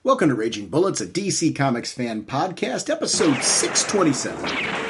Welcome to Raging Bullets, a DC Comics fan podcast, episode 627.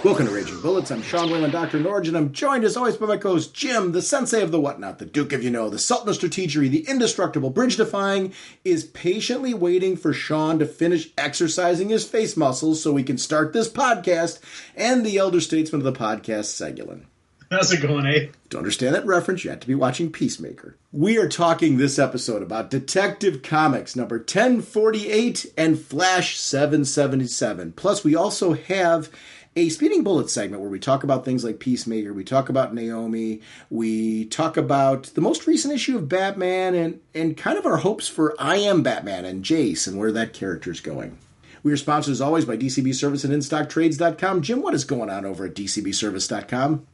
Welcome to Raging Bullets. I'm Sean Wayland, drnorge, and I'm joined as always by my co-host Jim, the sensei of the whatnot, the Duke of the Sultan of Strategery, the indestructible bridge-defying, is patiently waiting for Sean to finish exercising his face muscles so we can start this podcast, and the elder statesman of the podcast, Segulin. How's it going, eh? To understand that reference, you have to be watching Peacemaker. We are talking this episode about Detective Comics number 1048 and Flash 777. Plus, we also have a Speeding Bullet segment where we talk about things like Peacemaker, we talk about Naomi, we talk about the most recent issue of Batman and kind of our hopes for I Am Batman and Jace and where that character's going. We are sponsored as always by DCB Service and InStockTrades.com. Jim, what is going on over at DCBService.com?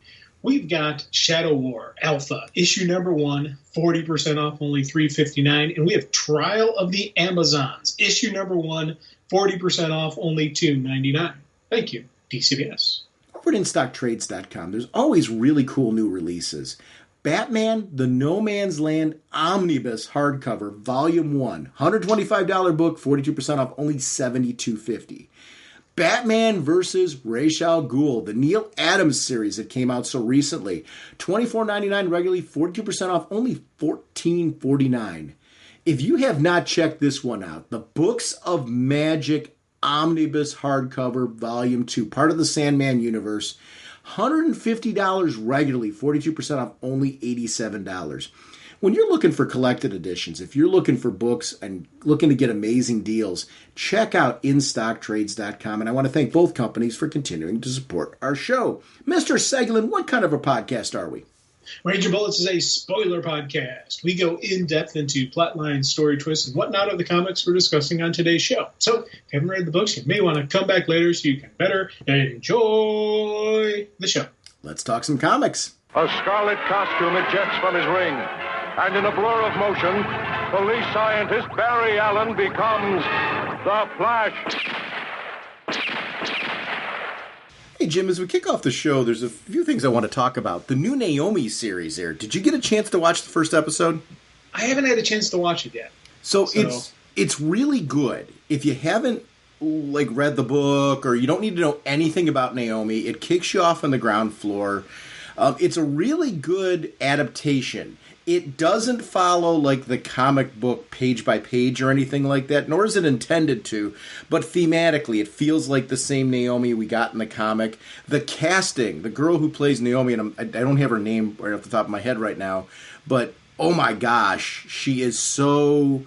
We've got Shadow War Alpha, issue number 1, 40% off, only $3.59. And we have Trial of the Amazons, issue number 1, 40% off, only $2.99. Thank you, DCBS. Over at InStockTrades.com, there's always really cool new releases. Batman, the No Man's Land Omnibus hardcover, volume 1, $125 book, 42% off, only $72.50. Batman vs. Ra's al Ghul, the Neil Adams series that came out so recently. $24.99 regularly, 42% off, only $14.49. If you have not checked this one out, the Books of Magic Omnibus hardcover, volume 2, part of the Sandman universe, $150 regularly, 42% off, only $87. When you're looking for collected editions, if you're looking for books and looking to get amazing deals, check out InStockTrades.com. And I want to thank both companies for continuing to support our show. Mr. Segulin, what kind of a podcast are we? Raging Bullets is a spoiler podcast. We go in-depth into plotlines, story twists, and whatnot of the comics we're discussing on today's show. So, if you haven't read the books, you may want to come back later so you can better enjoy the show. Let's talk some comics. A scarlet costume ejects from his ring, and in a blur of motion, police scientist Barry Allen becomes the Flash. Hey, Jim, as we kick off the show, there's a few things I want to talk about. The new Naomi series there. Did you get a chance to watch the first episode? I haven't had a chance to watch it yet. So it's really good. If you haven't read the book or you don't need to know anything about Naomi, it kicks you off on the ground floor. It's a really good adaptation. It doesn't follow the comic book page by page or anything like that, nor is it intended to, but thematically it feels like the same Naomi we got in the comic. The casting, the girl who plays Naomi, and I don't have her name right off the top of my head right now, but oh my gosh, she is so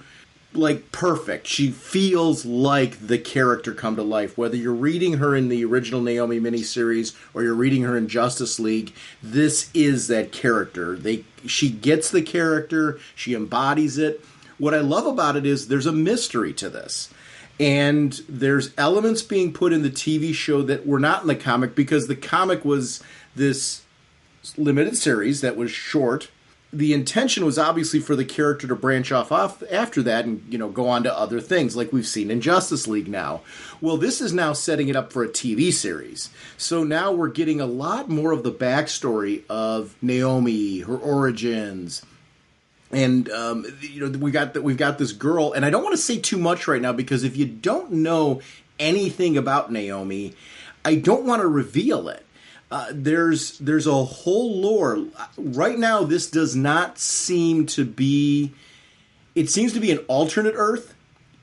perfect. She feels like the character come to life. Whether you're reading her in the original Naomi miniseries or you're reading her in Justice League, this is that character. She gets the character. She embodies it. What I love about it is there's a mystery to this. And there's elements being put in the TV show that were not in the comic because the comic was this limited series that was short. The intention was obviously for the character to branch off after that and, go on to other things like we've seen in Justice League now. Well, this is now setting it up for a TV series. So now we're getting a lot more of the backstory of Naomi, her origins. And, we've got this girl, and I don't want to say too much right now because if you don't know anything about Naomi, I don't want to reveal it. There's a whole lore. Right now, this does not seem to be... It seems to be an alternate Earth.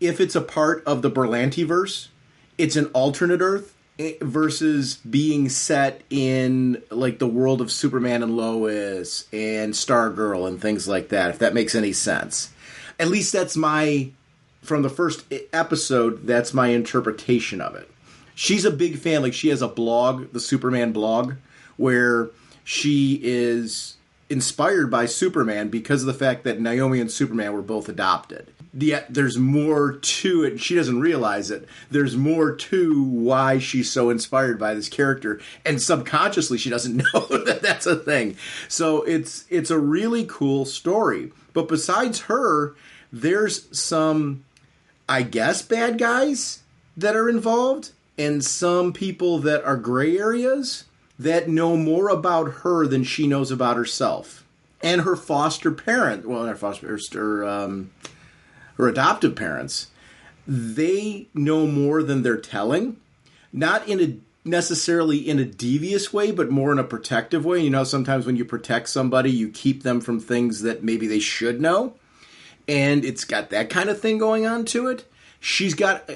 If it's a part of the Berlantiverse, it's an alternate Earth versus being set in, the world of Superman and Lois and Stargirl and things like that, if that makes any sense. At least that's from the first episode, that's my interpretation of it. She's a big fan. She has a blog, the Superman blog, where she is inspired by Superman because of the fact that Naomi and Superman were both adopted. Yet there's more to it. She doesn't realize it. There's more to why she's so inspired by this character. And subconsciously, she doesn't know that that's a thing. So it's a really cool story. But besides her, there's some, I guess, bad guys that are involved. and some people that are gray areas that know more about her than she knows about herself. And her foster parent, well, not foster, her adoptive parents, they know more than they're telling. Not necessarily in a devious way, but more in a protective way. You know, sometimes when you protect somebody, you keep them from things that maybe they should know. And it's got that kind of thing going on to it. She's got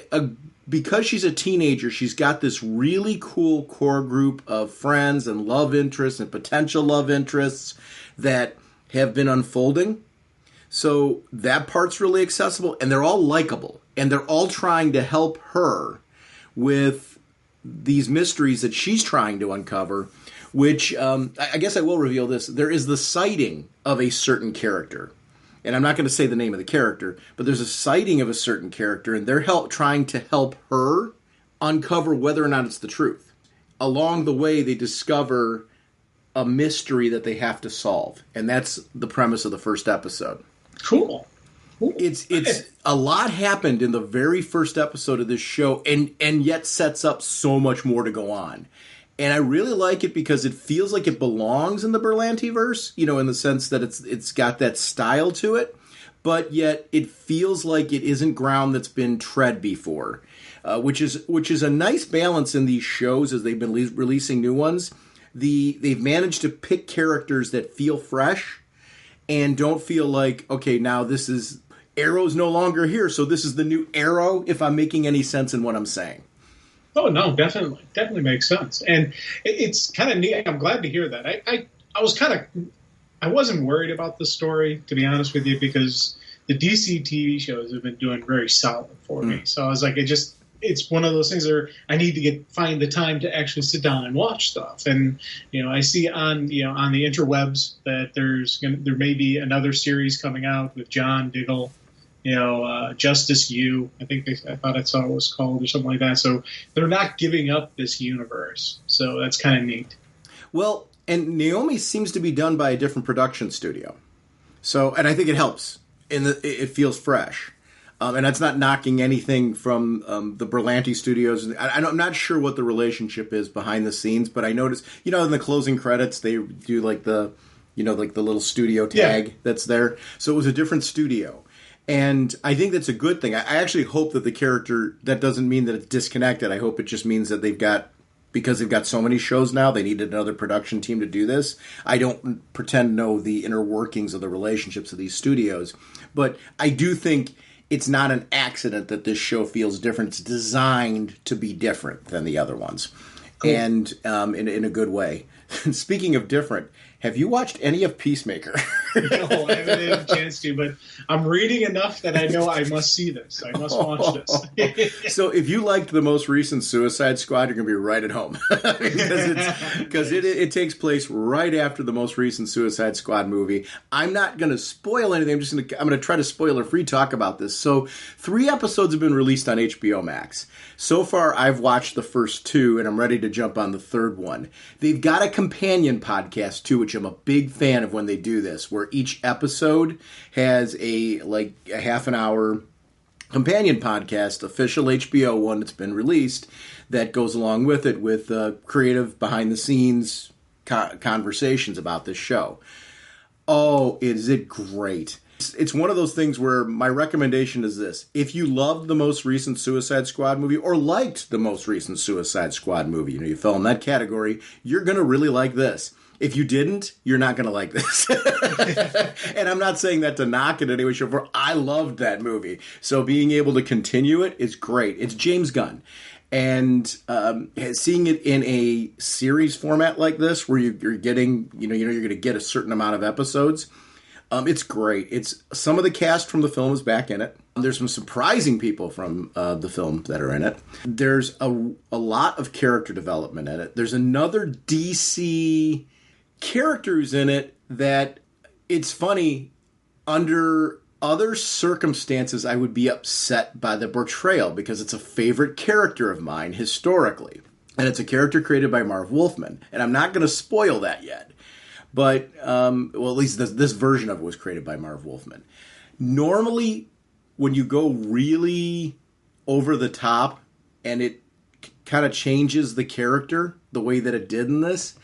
because she's a teenager, she's got this really cool core group of friends and love interests and potential love interests that have been unfolding. So that part's really accessible, and they're all likable, and they're all trying to help her with these mysteries that she's trying to uncover, which I guess I will reveal this. There is the sighting of a certain character. And I'm not going to say the name of the character, but there's a sighting of a certain character, and they're trying to help her uncover whether or not it's the truth. Along the way, they discover a mystery that they have to solve, and that's the premise of the first episode. Cool. It's a lot happened in the very first episode of this show, and yet sets up so much more to go on. And I really like it because it feels like it belongs in the Berlanti-verse, you know, in the sense that it's got that style to it, but yet it feels like it isn't ground that's been tread before, which is a nice balance in these shows as they've been releasing new ones. They've managed to pick characters that feel fresh and don't feel like, okay, now this is Arrow's no longer here, so this is the new Arrow, if I'm making any sense in what I'm saying. Oh, no, definitely makes sense. And it's kind of neat. I'm glad to hear that. I wasn't worried about the story, to be honest with you, because the DC TV shows have been doing very solid for me. So I was like, it's one of those things where I need to find the time to actually sit down and watch stuff. And, you know, I see on the interwebs that there may be another series coming out with John Diggle. You know, Justice U, I thought I saw it was called or something like that. So they're not giving up this universe. So that's kind of neat. Well, and Naomi seems to be done by a different production studio. So, and I think it helps. It feels fresh. And that's not knocking anything from the Berlanti studios. I'm not sure what the relationship is behind the scenes, but I noticed, you know, in the closing credits, they do like the little studio tag that's there. So it was a different studio. And I think that's a good thing. I actually hope that the character, that doesn't mean that it's disconnected. I hope it just means that because they've got so many shows now, they needed another production team to do this. I don't pretend to know the inner workings of the relationships of these studios. But I do think it's not an accident that this show feels different. It's designed to be different than the other ones. Cool. And in a good way. Speaking of different, have you watched any of Peacemaker? No, I haven't had a chance to, but I'm reading enough that I know I must see this. I must watch this. So if you liked the most recent Suicide Squad, you're going to be right at home. Because it takes place right after the most recent Suicide Squad movie. I'm not going to spoil anything. I'm going to try to spoiler-free talk about this. So 3 episodes have been released on HBO Max. So far, I've watched the first 2, and I'm ready to jump on the third one. They've got a companion podcast, too, which I'm a big fan of when they do this, where each episode has a half an hour companion podcast, official HBO one that's been released, that goes along with it with creative behind-the-scenes conversations about this show. Oh, is it great. It's one of those things where my recommendation is this. If you loved the most recent Suicide Squad movie or liked the most recent Suicide Squad movie, you fell in that category, you're going to really like this. If you didn't, you're not going to like this. And I'm not saying that to knock it in any way, shape, or form. I loved that movie. So being able to continue it is great. It's James Gunn. And seeing it in a series format like this, where you're getting, you're going to get a certain amount of episodes, it's great. It's some of the cast from the film is back in it. There's some surprising people from the film that are in it. There's a lot of character development in it. There's another DC character who's in it that, it's funny, under other circumstances I would be upset by the portrayal because it's a favorite character of mine historically. And it's a character created by Marv Wolfman. And I'm not going to spoil that yet. But, well, at least this version of it was created by Marv Wolfman. Normally, when you go really over the top and it kind of changes the character the way that it did in this.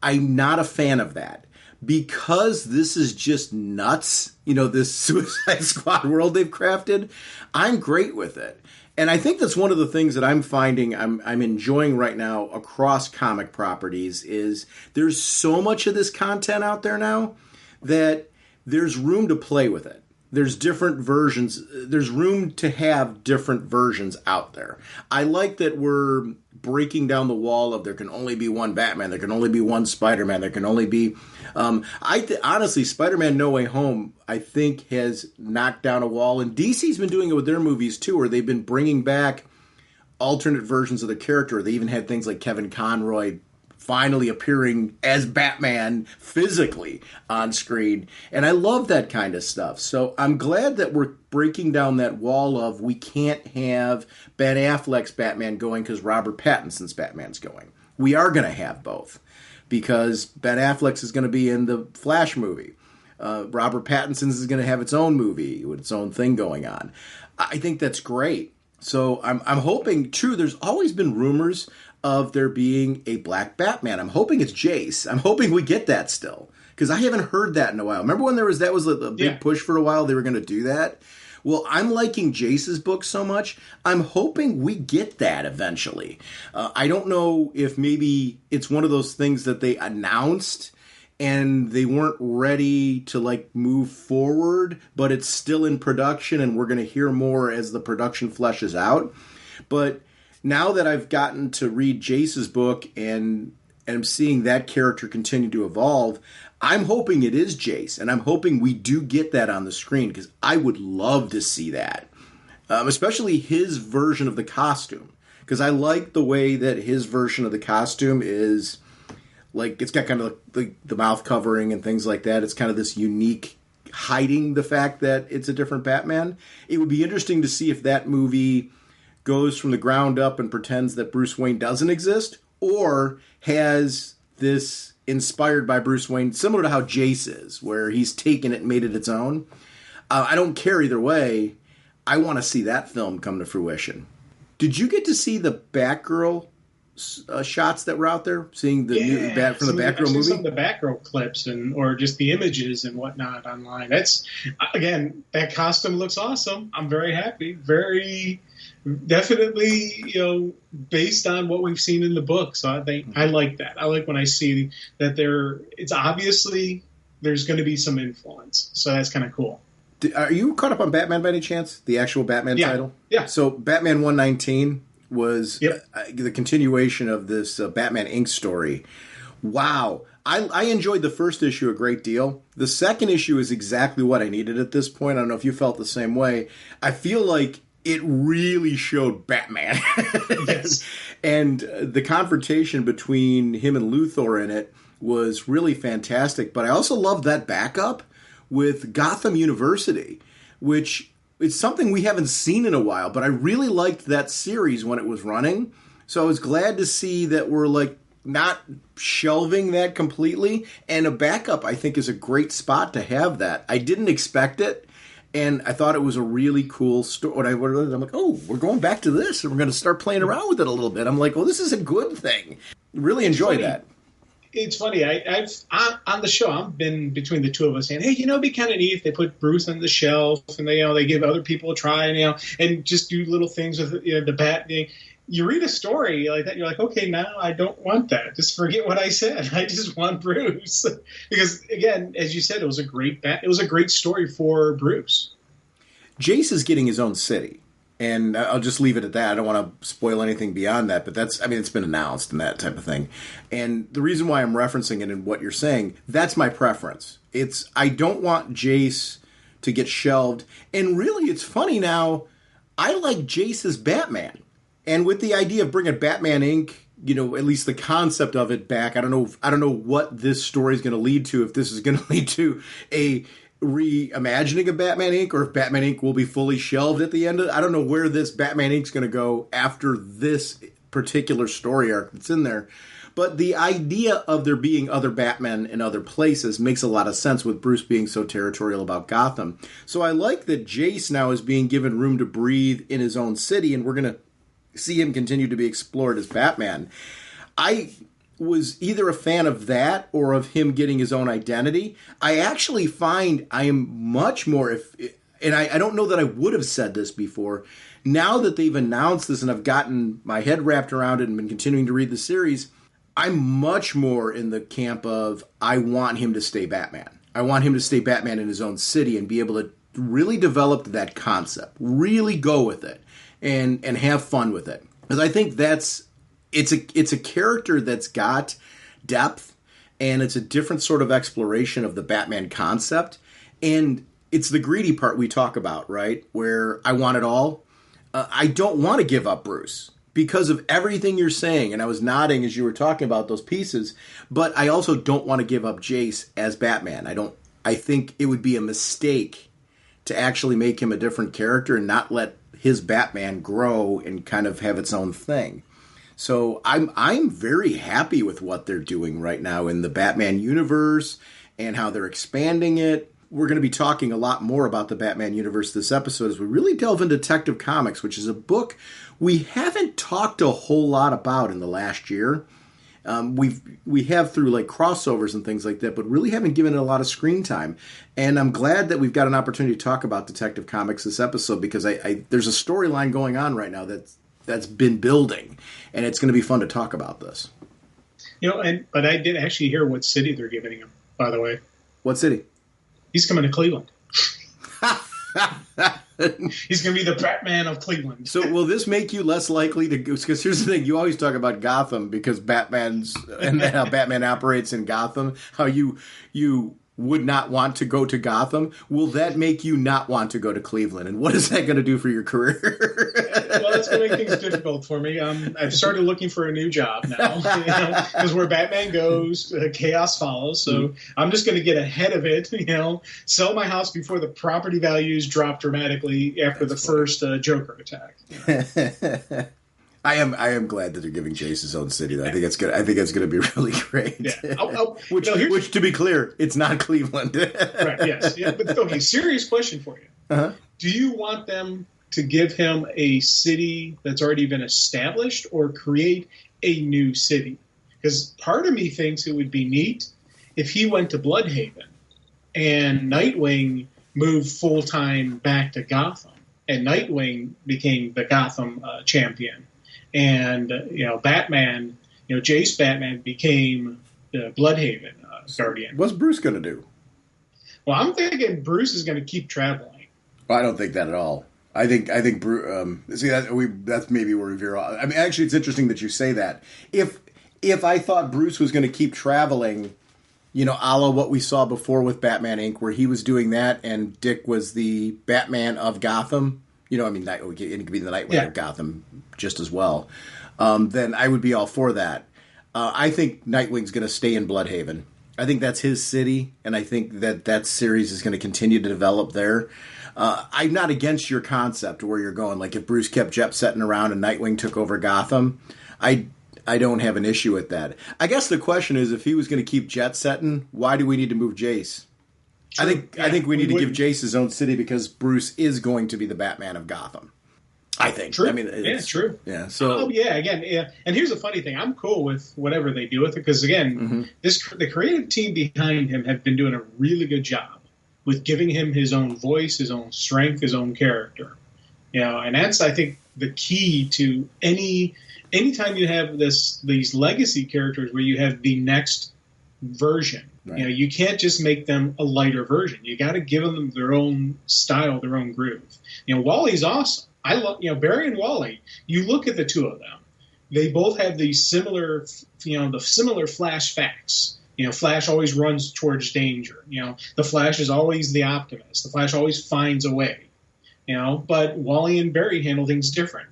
I'm not a fan of that. Because this is just nuts, this Suicide Squad world they've crafted, I'm great with it. And I think that's one of the things that I'm finding I'm enjoying right now across comic properties is there's so much of this content out there now that there's room to play with it. There's different versions. There's room to have different versions out there. I like that we're breaking down the wall of there can only be one Batman, there can only be one Spider-Man, there can only be... honestly, Spider-Man No Way Home, I think, has knocked down a wall. And DC's been doing it with their movies, too, where they've been bringing back alternate versions of the character. They even had things like Kevin Conroy finally appearing as Batman physically on screen. And I love that kind of stuff. So I'm glad that we're breaking down that wall of we can't have Ben Affleck's Batman going because Robert Pattinson's Batman's going. We are going to have both because Ben Affleck's is going to be in the Flash movie. Robert Pattinson's is going to have its own movie with its own thing going on. I think that's great. So I'm hoping, too, there's always been rumors of there being a black Batman. I'm hoping it's Jace. I'm hoping we get that still. Because I haven't heard that in a while. Remember when that was a big push for a while? They were going to do that? Well, I'm liking Jace's book so much. I'm hoping we get that eventually. I don't know if maybe it's one of those things that they announced and they weren't ready to move forward, but it's still in production and we're going to hear more as the production fleshes out. But now that I've gotten to read Jace's book and I'm seeing that character continue to evolve, I'm hoping it is Jace, and I'm hoping we do get that on the screen because I would love to see that, especially his version of the costume, because I like the way that his version of the costume is, it's got kind of the mouth covering and things like that. It's kind of this unique, hiding the fact that it's a different Batman. It would be interesting to see if that movie goes from the ground up and pretends that Bruce Wayne doesn't exist, or has this inspired by Bruce Wayne, similar to how Jace is, where he's taken it and made it its own. I don't care either way. I want to see that film come to fruition. Did you get to see the Batgirl shots that were out there? Seeing the new from the Batgirl movie? Some of the Batgirl clips or just the images and whatnot online. That's, again, that costume looks awesome. I'm very happy. Very... definitely, based on what we've seen in the book. So I like that. I like when I see that it's obviously there's going to be some influence. So that's kind of cool. Are you caught up on Batman by any chance? The actual Batman title? Yeah. So Batman 119 was the continuation of this Batman Inc. story. Wow. I enjoyed the first issue a great deal. The second issue is exactly what I needed at this point. I don't know if you felt the same way. I feel like it really showed Batman. Yes. And the confrontation between him and Luthor in it was really fantastic. But I also loved that backup with Gotham University, which is something we haven't seen in a while. But I really liked that series when it was running. So I was glad to see that we're not shelving that completely. And a backup, I think, is a great spot to have that. I didn't expect it. And I thought it was a really cool story. I'm like, oh, we're going back to this, and we're going to start playing around with it a little bit. I'm like, well, this is a good thing. Really enjoy that. It's funny. I've on the show, I've been between the two of us saying, hey, it'd be kind of neat if they put Bruce on the shelf and they give other people a try, and just do little things with the Bat thing. You read a story like that, you're like, okay, now I don't want that. Just forget what I said. I just want Bruce. Because, again, as you said, it was a great story for Bruce. Jace is getting his own city. And I'll just leave it at that. I don't want to spoil anything beyond that. But it's been announced and that type of thing. And the reason why I'm referencing it and what you're saying, that's my preference. I don't want Jace to get shelved. And really, it's funny now, I like Jace's Batman. And with the idea of bringing Batman Inc., at least the concept of it back, I don't know what this story is going to lead to, if this is going to lead to a reimagining of Batman Inc., or if Batman Inc. will be fully shelved at the end of it. I don't know where this Batman Inc. is going to go after this particular story arc that's in there. But the idea of there being other Batmen in other places makes a lot of sense with Bruce being so territorial about Gotham. So I like that Jace now is being given room to breathe in his own city, and we're going to see him continue to be explored as Batman. I was either a fan of that or of him getting his own identity. I actually find I am much more, and I don't know that I would have said this before, now that they've announced this and I've gotten my head wrapped around it and been continuing to read the series, I'm much more in the camp of I want him to stay Batman. I want him to stay Batman in his own city and be able to really develop that concept, really go with it, and have fun with it. Because I think it's a character that's got depth, and it's a different sort of exploration of the Batman concept. And it's the greedy part we talk about, right? Where I want it all. I don't want to give up Bruce because of everything you're saying. And I was nodding as you were talking about those pieces. But I also don't want to give up Jace as Batman. I think it would be a mistake to actually make him a different character and not let his Batman grow and kind of have its own thing. So I'm very happy with what they're doing right now in the Batman universe and how they're expanding it. We're going to be talking a lot more about the Batman universe this episode as we really delve into Detective Comics, which is a book we haven't talked a whole lot about in the last year. We have through like crossovers and things like that, but really haven't given it a lot of screen time. And I'm glad that we've got an opportunity to talk about Detective Comics this episode because there's a storyline going on right now that's been building, and it's going to be fun to talk about this. But I did actually hear what city they're giving him, by the way. What city? He's coming to Cleveland. He's going to be the Batman of Cleveland. So will this make you less likely to go? Because here's the thing. You always talk about Gotham because Batman's and how Batman operates in Gotham, how you would not want to go to Gotham. Will that make you not want to go to Cleveland? And what is that going to do for your career? Well, that's going to make things difficult for me. I've started looking for a new job now because where Batman goes, chaos follows. So I'm just going to get ahead of it, sell my house before the property values drop dramatically after the first Joker attack. I am glad that they're giving Jace his own city. Though. I think it's good. I think it's going to be really great. Yeah. Which, to be clear, it's not Cleveland. Right. Yes. Yeah. But okay. Serious question for you. Uh-huh. Do you want them to give him a city that's already been established, or create a new city? Because part of me thinks it would be neat if he went to Bloodhaven and Nightwing moved full time back to Gotham, and Nightwing became the Gotham champion. And, Batman, Jace Batman became the Bloodhaven guardian. What's Bruce going to do? Well, I'm thinking Bruce is going to keep traveling. Well, I don't think that at all. I think Bruce, that's maybe where we veer off. I mean, actually, it's interesting that you say that. If I thought Bruce was going to keep traveling, a la what we saw before with Batman Inc., where he was doing that and Dick was the Batman of Gotham, it could be the Nightwing of Gotham just as well, then I would be all for that. I think Nightwing's going to stay in Bloodhaven. I think that's his city, and I think that series is going to continue to develop there. I'm not against your concept where you're going. Like if Bruce kept jet-setting around and Nightwing took over Gotham, I don't have an issue with that. I guess the question is, if he was going to keep jet-setting, why do we need to move Jace? True. I think we need to give Jace his own city because Bruce is going to be the Batman of Gotham. I think. True. I mean, true. Yeah. So. And here's the funny thing: I'm cool with whatever they do with it because again, the creative team behind him have been doing a really good job with giving him his own voice, his own strength, his own character. And that's I think the key to anytime you have these legacy characters where you have the next version. Right. You can't just make them a lighter version. You got to give them their own style, their own groove. Wally's awesome. I love, Barry and Wally. You look at the two of them; they both have these similar, the similar Flash facts. Flash always runs towards danger. The Flash is always the optimist. The Flash always finds a way. But Wally and Barry handle things different.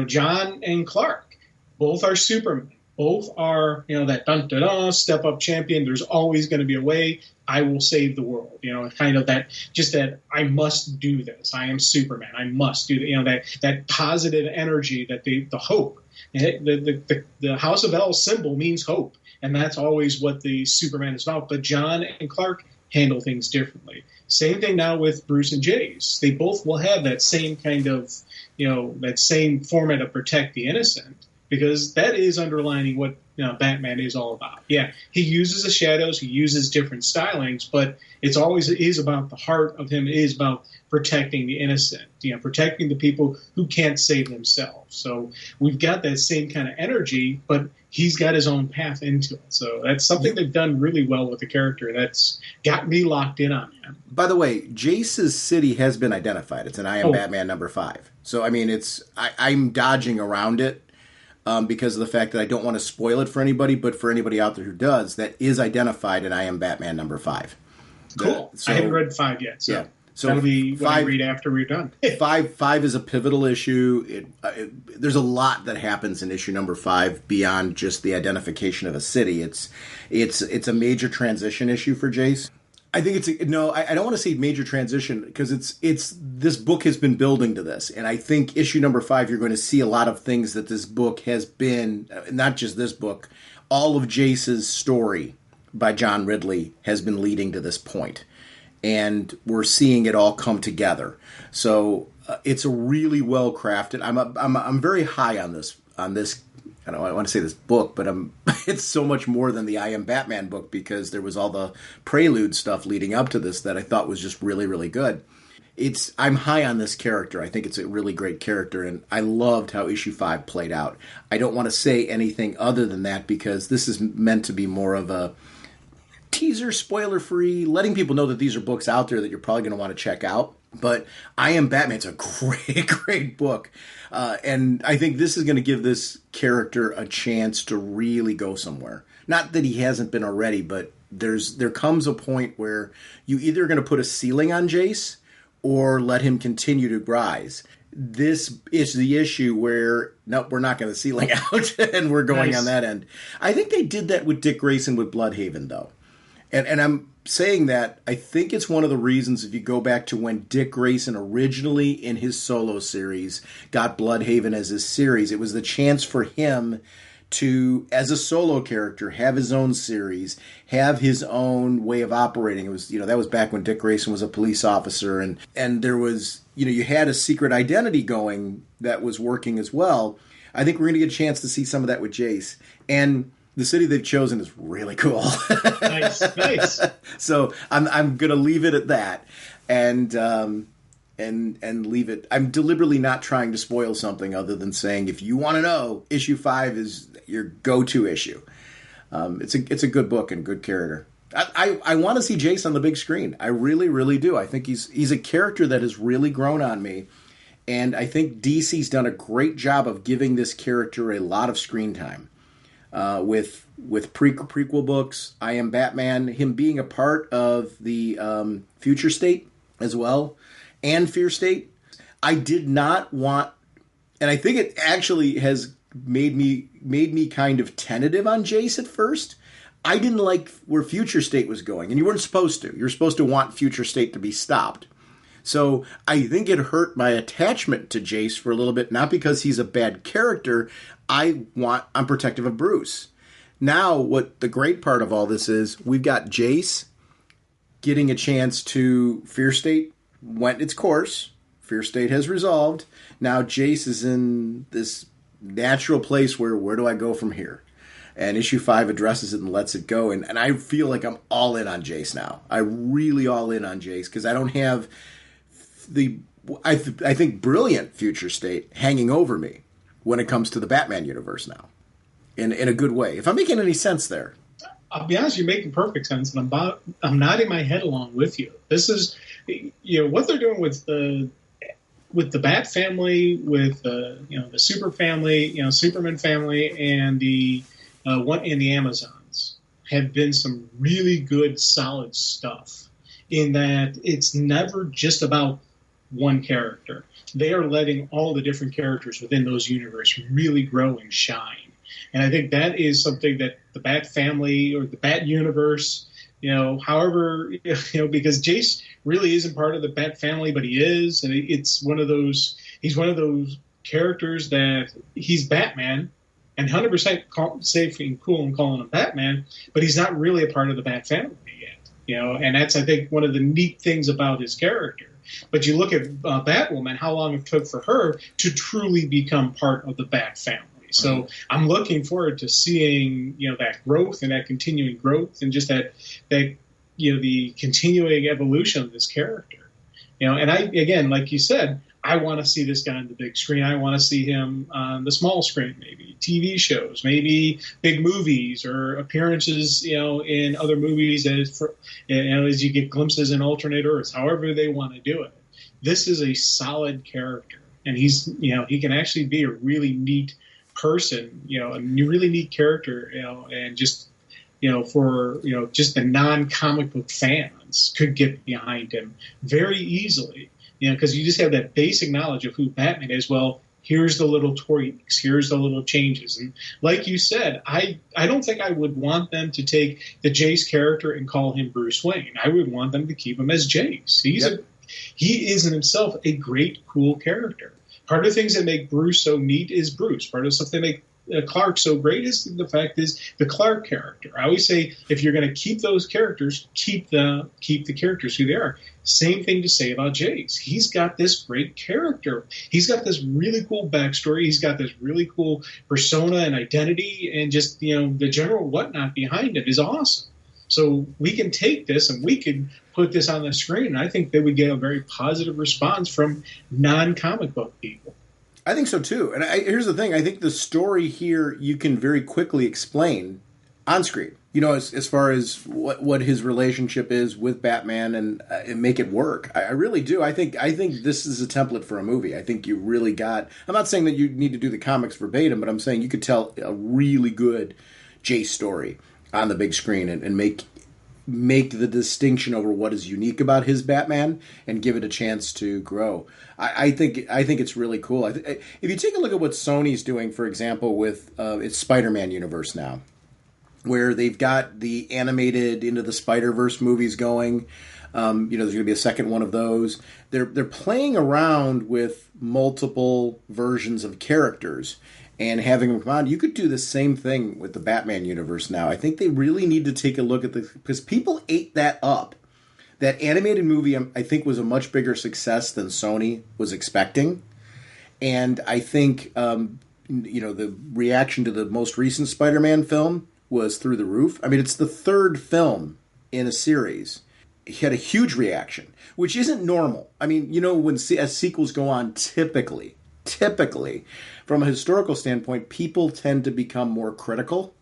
John and Clark both are Superman. Both are, that dun-dun-dun, step-up champion. There's always going to be a way. I will save the world. Kind of that I must do this. I am Superman. I must do that. That positive energy, that the hope. The House of L symbol means hope, and that's always what the Superman is about. But John and Clark handle things differently. Same thing now with Bruce and Jace. They both will have that same kind of, that same format of protect the innocent, because that is underlining what Batman is all about. Yeah, he uses the shadows, he uses different stylings, but it is about the heart of him. It is about protecting the innocent, protecting the people who can't save themselves. So we've got that same kind of energy, but he's got his own path into it. So that's something they've done really well with the character. That's got me locked in on him. By the way, Jace's city has been identified. It's an I Am Batman #5. So, I mean, I'm dodging around it because of the fact that I don't want to spoil it for anybody, but for anybody out there who does, that is identified in I Am Batman #5. Cool. I haven't read 5 yet, so... Yeah. So that'll be what I read after we're done. five is a pivotal issue. There's a lot that happens in issue #5 beyond just the identification of a city. It's a major transition issue for Jace. I think I don't want to say major transition because it's this book has been building to this, and I think issue #5 you're going to see a lot of things that this book has been, not just this book, all of Jace's story by John Ridley has been leading to this point. And we're seeing it all come together. So it's a really well crafted. I'm very high on this. I don't want to say this book, but it's so much more than the I Am Batman book because there was all the prelude stuff leading up to this that I thought was just really, really good. I'm high on this character. I think it's a really great character, and I loved how issue 5 played out. I don't want to say anything other than that because this is meant to be more of a teaser, spoiler-free, letting people know that these are books out there that you're probably going to want to check out. But I Am Batman's a great, great book. And I think this is going to give this character a chance to really go somewhere. Not that he hasn't been already, but there comes a point where you either are going to put a ceiling on Jace or let him continue to rise. This is the issue where, no, we're not going to ceiling out, and we're going on that end. I think they did that with Dick Grayson with Bloodhaven, though. And I'm saying that I think it's one of the reasons if you go back to when Dick Grayson originally in his solo series got Bloodhaven as his series, it was the chance for him to, as a solo character, have his own series, have his own way of operating. It was, that was back when Dick Grayson was a police officer, and there was, you had a secret identity going that was working as well. I think we're going to get a chance to see some of that with Jace. And the city they've chosen is really cool. Nice. So I'm going to leave it at that, and leave it. I'm deliberately not trying to spoil something other than saying if you want to know, issue 5 is your go-to issue. It's a good book and good character. I want to see Jace on the big screen. I really, really do. I think he's a character that has really grown on me, and I think DC's done a great job of giving this character a lot of screen time. With prequel books, I Am Batman, him being a part of the Future State as well, and Fear State. I did not want, and I think it actually has made me kind of tentative on Jace at first. I didn't like where Future State was going, and you weren't supposed to. You're supposed to want Future State to be stopped. So I think it hurt my attachment to Jace for a little bit, not because he's a bad character. I'm protective of Bruce. Now, what the great part of all this is, we've got Jace getting a chance to, Fear State went its course. Fear State has resolved. Now Jace is in this natural place where do I go from here? And issue 5 addresses it and lets it go. And I feel like I'm all in on Jace now. I'm really all in on Jace because I don't have I think brilliant Future State hanging over me when it comes to the Batman universe now, in a good way. If I'm making any sense there. I'll be honest, you're making perfect sense, and I'm nodding my head along with you. This is, what they're doing with the Bat family, with the Super family, Superman family, and the Amazons have been some really good, solid stuff. In that it's never just about one character. They are letting all the different characters within those universes really grow and shine. And I think that is something that the Bat family or the Bat universe, however, because Jace really isn't part of the Bat family, but he is. And he's one of those characters that he's Batman and 100% safe and cool in calling him Batman, but he's not really a part of the Bat family yet. And that's, I think, one of the neat things about his character. But you look at Batwoman, how long it took for her to truly become part of the Bat family. So I'm looking forward to seeing, that growth and that continuing growth and just that the continuing evolution of this character. And I, again, like you said, I want to see this guy on the big screen. I want to see him on the small screen, maybe TV shows, maybe big movies or appearances, in other movies as you get glimpses in alternate Earths, however they want to do it. This is a solid character, and he's, he can actually be a really neat person, a really neat character, and just, for, just the non-comic book fans could get behind him very easily, because you just have that basic knowledge of who Batman is. Well, here's the little tweaks, here's the little changes. And like you said, I don't think I would want them to take the Jace character and call him Bruce Wayne. I would want them to keep him as Jace. He is in himself a great, cool character. Part of the things that make Bruce so neat is Bruce. Part of the stuff that make Clark so great is the fact is the Clark character. I always say, if you're going to keep those characters, keep the characters who they are. Same thing to say about Jace. He's got this great character. He's got this really cool backstory. He's got this really cool persona and identity, and just the general whatnot behind it is awesome. So we can take this and we can put this on the screen, and I think they would get a very positive response from non-comic book people. I think so too. And here's the thing. I think the story here you can very quickly explain on screen. As far as what his relationship is with Batman and make it work. I really do. I think this is a template for a movie. I think you really got... I'm not saying that you need to do the comics verbatim, but I'm saying you could tell a really good Jace story on the big screen and make the distinction over what is unique about his Batman and give it a chance to grow. I think it's really cool. If you take a look at what Sony's doing, for example, with its Spider-Man universe now, where they've got the animated Into the Spider-Verse movies going, there's going to be a second one of those. They're playing around with multiple versions of characters and having them come on. You could do the same thing with the Batman universe now. I think they really need to take a look at because people ate that up. That animated movie, I think, was a much bigger success than Sony was expecting. And I think, the reaction to the most recent Spider-Man film was through the roof. I mean, it's the third film in a series. It had a huge reaction, which isn't normal. I mean, as sequels go on, typically, from a historical standpoint, people tend to become more critical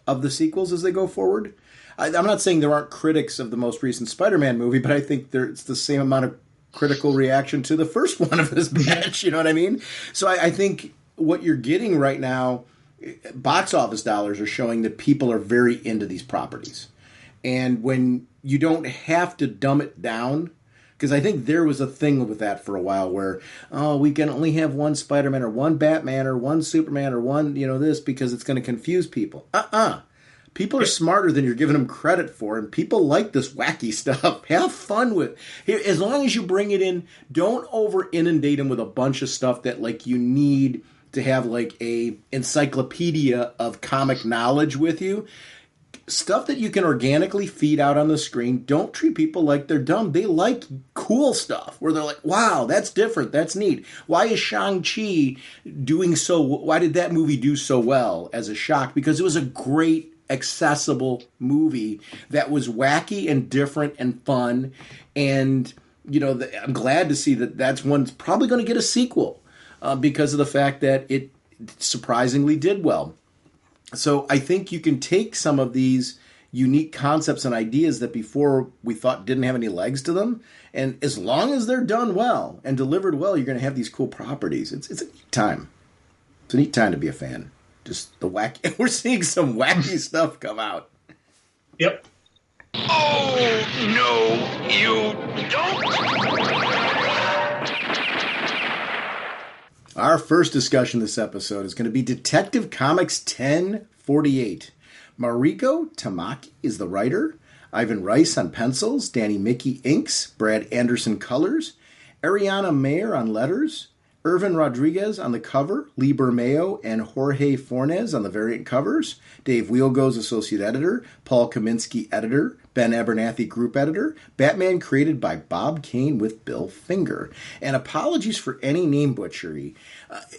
of the sequels as they go forward. I'm not saying there aren't critics of the most recent Spider-Man movie, but I think it's the same amount of critical reaction to the first one of this batch, you know what I mean? So I think what you're getting right now, box office dollars are showing that people are very into these properties. And when you don't have to dumb it down, because I think there was a thing with that for a while where, we can only have one Spider-Man or one Batman or one Superman or one, this because it's going to confuse people. People are smarter than you're giving them credit for, and people like this wacky stuff. Have fun with it. As long as you bring it in, don't over-inundate them with a bunch of stuff that, you need to have, a encyclopedia of comic knowledge with you. Stuff that you can organically feed out on the screen. Don't treat people like they're dumb. They like cool stuff where they're like, wow, that's different. That's neat. Why is Shang-Chi why did that movie do so well as a shock? Because it was a great, accessible movie that was wacky and different and fun. And, I'm glad to see that's one's probably going to get a sequel because of the fact that it surprisingly did well. So I think you can take some of these unique concepts and ideas that before we thought didn't have any legs to them, and as long as they're done well and delivered well, you're going to have these cool properties. It's a neat time. It's a neat time to be a fan. Just the wacky. We're seeing some wacky stuff come out. Yep. Oh, no, you don't. Our first discussion this episode is going to be Detective Comics 1048. Mariko Tamaki is the writer, Ivan Rice on pencils, Danny Mickey inks, Brad Anderson colors, Ariana Mayer on letters, Irvin Rodriguez on the cover, Lee Bermeo and Jorge Fornes on the variant covers, Dave Wielgo's associate editor, Paul Kaminsky editor, Ben Abernathy, group editor. Batman created by Bob Kane with Bill Finger. And apologies for any name butchery.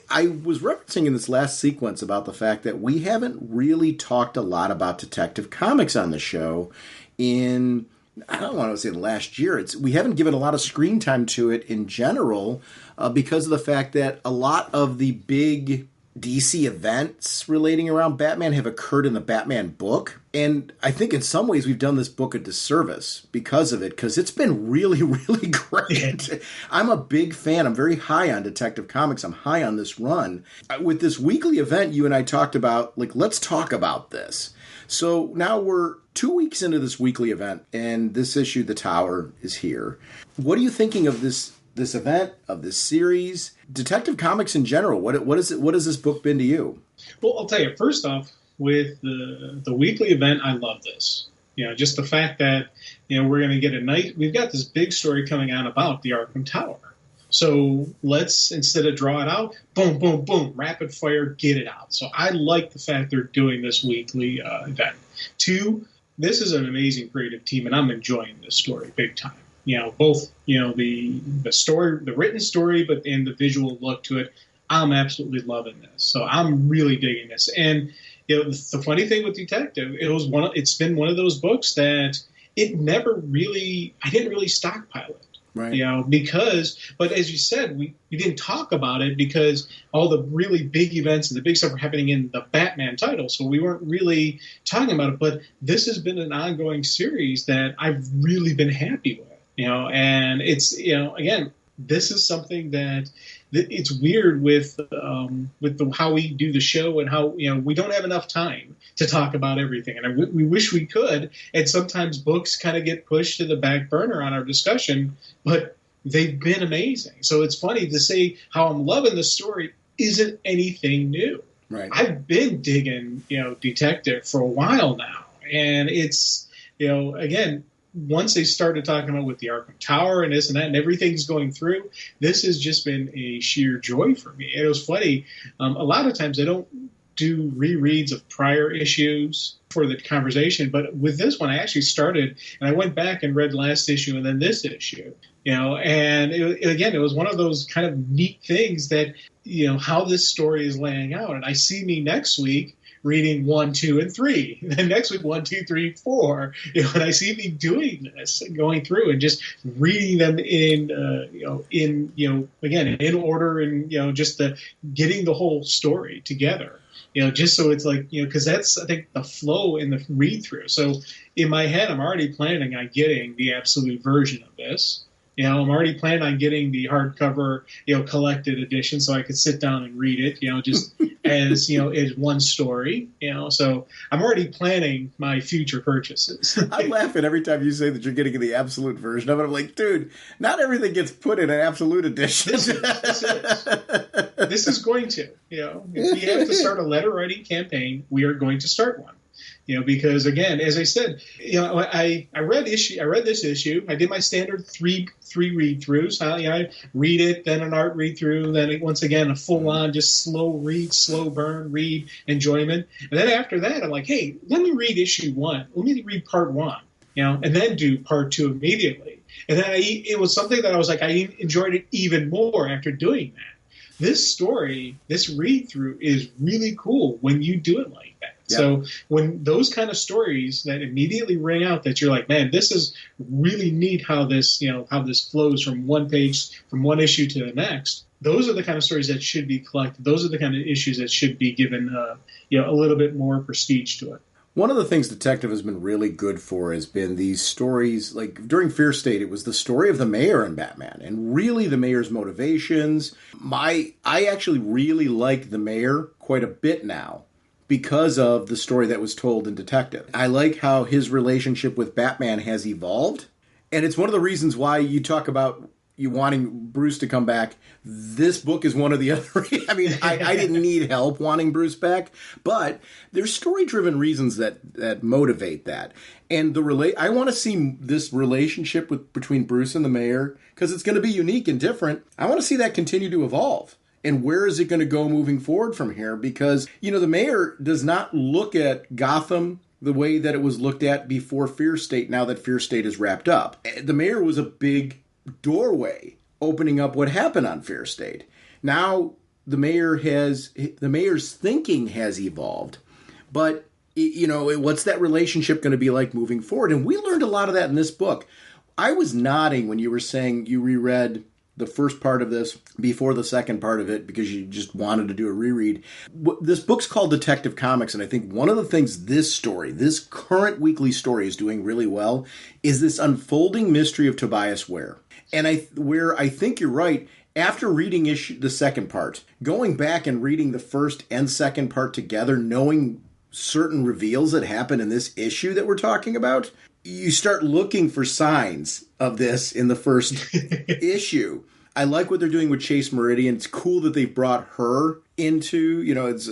I was referencing in this last sequence about the fact that we haven't really talked a lot about Detective Comics on the show in, I don't want to say the last year. We haven't given a lot of screen time to it in general because of the fact that a lot of the big DC events relating around Batman have occurred in the Batman book. And I think in some ways we've done this book a disservice because of it, because it's been really, really great. I'm a big fan. I'm very high on Detective Comics. I'm high on this run. With this weekly event, you and I talked about, like, let's talk about this. So now we're 2 weeks into this weekly event, and this issue, The Tower, is here. What are you thinking of this event, of this series, Detective Comics in general? What has this book been to you? Well, I'll tell you, first off, with the weekly event, I love this. Just the fact that, we're going to get we've got this big story coming out about the Arkham Tower. So let's, instead of draw it out, boom, boom, boom, rapid fire, get it out. So I like the fact they're doing this weekly event. 2, this is an amazing creative team, and I'm enjoying this story big time. Both, the story, the written story, but and the visual look to it. I'm absolutely loving this. So I'm really digging this. And, the funny thing with Detective, it's been one of those books that I didn't really stockpile it. Right. But as you said, we didn't talk about it because all the really big events and the big stuff were happening in the Batman title. So we weren't really talking about it. But this has been an ongoing series that I've really been happy with. And it's, again, this is something that it's weird with how we do the show and how, we don't have enough time to talk about everything. And we wish we could. And sometimes books kind of get pushed to the back burner on our discussion, but they've been amazing. So it's funny to say how I'm loving the story isn't anything new. Right. I've been digging, Detective for a while now. And it's, again, once they started talking about with the Arkham Tower and this and that and everything's going through, this has just been a sheer joy for me. And it was funny. A lot of times I don't do rereads of prior issues for the conversation, but with this one I actually started and I went back and read last issue and then this issue. And it was one of those kind of neat things that, how this story is laying out. And I see me next week reading 1, 2, and 3. And then next week, 1, 2, 3, 4. And I see me doing this, going through and just reading them in order and, just getting the whole story together. Just so it's like, because that's, I think, the flow in the read through. So in my head, I'm already planning on getting the absolute version of this. I'm already planning on getting the hardcover, collected edition so I could sit down and read it, just as, as one story, So I'm already planning my future purchases. I laugh at every time you say that you're getting the absolute version of it. I'm like, dude, not everything gets put in an absolute edition. This is going to, if we have to start a letter writing campaign, we are going to start one. Because again, as I said, I read this issue. I did my standard three read throughs. I read it, then an art read through, then once again a full on just slow read, slow burn, read, enjoyment. And then after that, I'm like, hey, let me read issue 1. Let me read part 1. And then do part 2 immediately. And then it was something that I was like, I enjoyed it even more after doing that. This story, this read through is really cool when you do it like that. Yeah. So when those kind of stories that immediately ring out that you're like, man, this is really neat how this flows from one page, from one issue to the next. Those are the kind of stories that should be collected. Those are the kind of issues that should be given, a little bit more prestige to it. One of the things Detective has been really good for has been these stories, like during Fear State, it was the story of the mayor in Batman, and really the mayor's motivations. I actually really like the mayor quite a bit now because of the story that was told in Detective. I like how his relationship with Batman has evolved, and it's one of the reasons why you talk about you wanting Bruce to come back. This book is one of the other. I mean, I didn't need help wanting Bruce back, but there's story-driven reasons that motivate that. And I want to see this relationship between Bruce and the mayor, because it's going to be unique and different. I want to see that continue to evolve. And where is it going to go moving forward from here? Because, the mayor does not look at Gotham the way that it was looked at before Fear State, now that Fear State is wrapped up. The mayor was a big doorway opening up what happened on Fear State. Now the mayor's thinking has evolved, but what's that relationship going to be like moving forward? And we learned a lot of that in this book. I was nodding when you were saying you reread the first part of this before the second part of it because you just wanted to do a reread. This book's called Detective Comics, and I think one of the things this current weekly story is doing really well is this unfolding mystery of Tobias Ware. And where I think you're right, after reading the second part, going back and reading the first and second part together, knowing certain reveals that happen in this issue that we're talking about, you start looking for signs of this in the first issue. I like what they're doing with Chase Meridian. It's cool that they brought her into, it's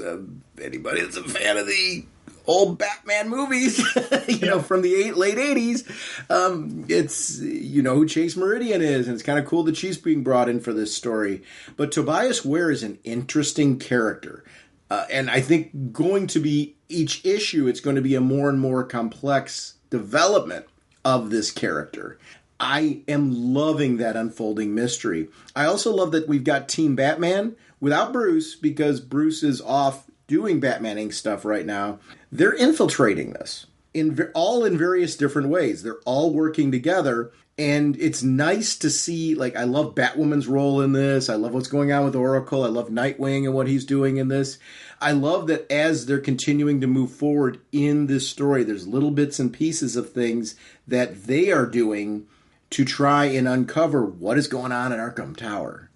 anybody that's a fan of the old Batman movies, from the late 80s. It's, who Chase Meridian is, and it's kind of cool that she's being brought in for this story. But Tobias Ware is an interesting character. And I think going to be each issue, it's going to be a more and more complex development of this character. I am loving that unfolding mystery. I also love that we've got Team Batman without Bruce, because Bruce is off doing Batman Inc. stuff right now. They're infiltrating this all in various different ways. They're all working together, and it's nice to see. Like, I love Batwoman's role in this. I love what's going on with Oracle. I love Nightwing and what he's doing in this. I love that as they're continuing to move forward in this story, there's little bits and pieces of things that they are doing to try and uncover what is going on in Arkham Tower.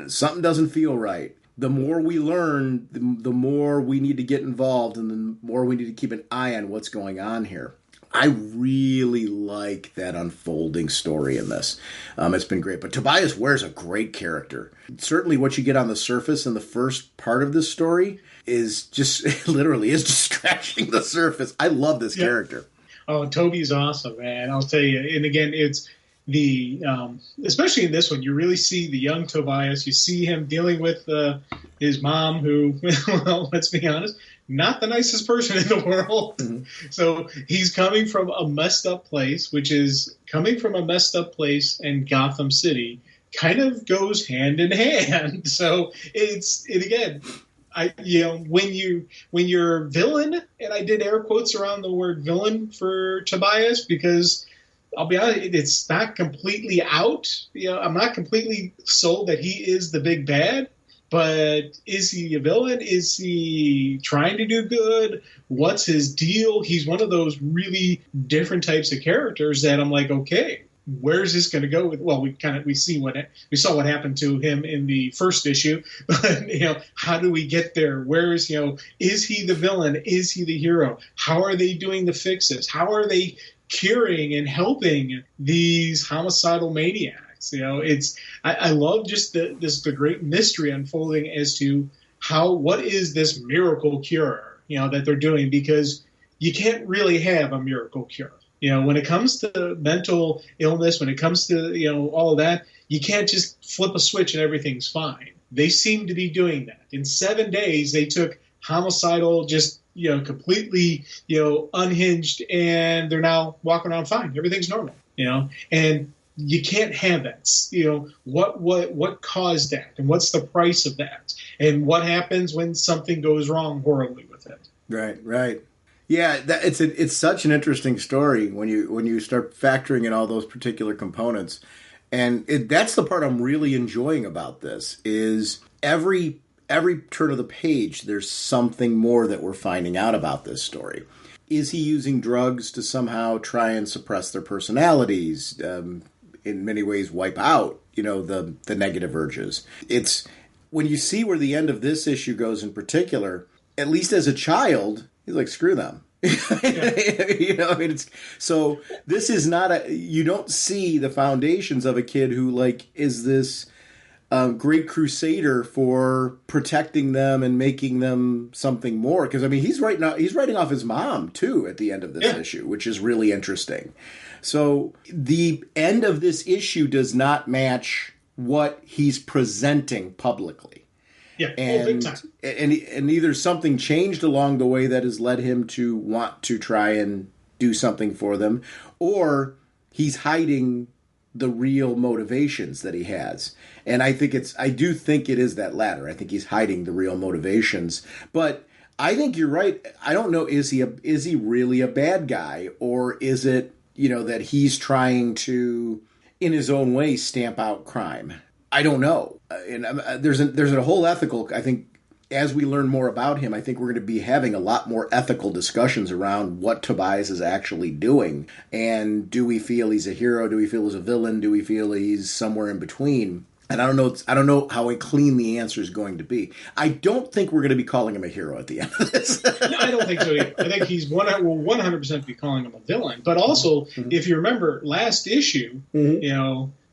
Something doesn't feel right. The more we learn, the more we need to get involved, and the more we need to keep an eye on what's going on here. I really like that unfolding story in this. It's been great. But Tobias Ware's a great character. Certainly what you get on the surface in the first part of this story is just literally is just scratching the surface. I love this character. Oh, Toby's awesome, man. I'll tell you. And again, it's the especially in this one, you really see the young Tobias. You see him dealing with his mom, who, well, let's be honest, not the nicest person in the world. Mm-hmm. So he's coming from a messed up place, and Gotham City kind of goes hand in hand. So when you're villain, and I did air quotes around the word villain for Tobias, because I'll be honest, it's not completely out. I'm not completely sold that he is the big bad, but is he a villain? Is he trying to do good? What's his deal? He's one of those really different types of characters that I'm like, okay, where's this going to go with? Well, we saw what happened to him in the first issue, but how do we get there? Is he the villain? Is he the hero? How are they doing the fixes? How are they curing and helping these homicidal maniacs? I love just the great mystery unfolding as to what is this miracle cure that they're doing, because you can't really have a miracle cure. When it comes to mental illness, when it comes to, all of that, you can't just flip a switch and everything's fine. They seem to be doing that. In 7 days, they took homicidal, just, completely, unhinged, and they're now walking around fine. Everything's normal, and you can't have that. What caused that, and what's the price of that, and what happens when something goes wrong horribly with it. Right. Yeah, it's such an interesting story when you start factoring in all those particular components, and that's the part I'm really enjoying about this is every turn of the page there's something more that we're finding out about this story. Is he using drugs to somehow try and suppress their personalities? In many ways, wipe out the negative urges. It's when you see where the end of this issue goes in particular. At least as a child, he's like, screw them. So this is not you don't see the foundations of a kid who is this great crusader for protecting them and making them something more. Because he's writing off his mom too at the end of this issue, which is really interesting. So the end of this issue does not match what he's presenting publicly. Yeah, big and time. and either something changed along the way that has led him to want to try and do something for them, or he's hiding the real motivations that he has. And I do think it is that latter. I think he's hiding the real motivations. But I think you're right. I don't know, is he really a bad guy, or is it, that he's trying to, in his own way, stamp out crime? I don't know. And there's a whole ethical, I think, as we learn more about him, I think we're going to be having a lot more ethical discussions around what Tobias is actually doing. And do we feel he's a hero? Do we feel he's a villain? Do we feel he's somewhere in between? And I don't know how clean the answer is going to be. I don't think we're going to be calling him a hero at the end of this. No, I don't think so either. I think we'll 100% be calling him a villain. But also, if you remember last issue,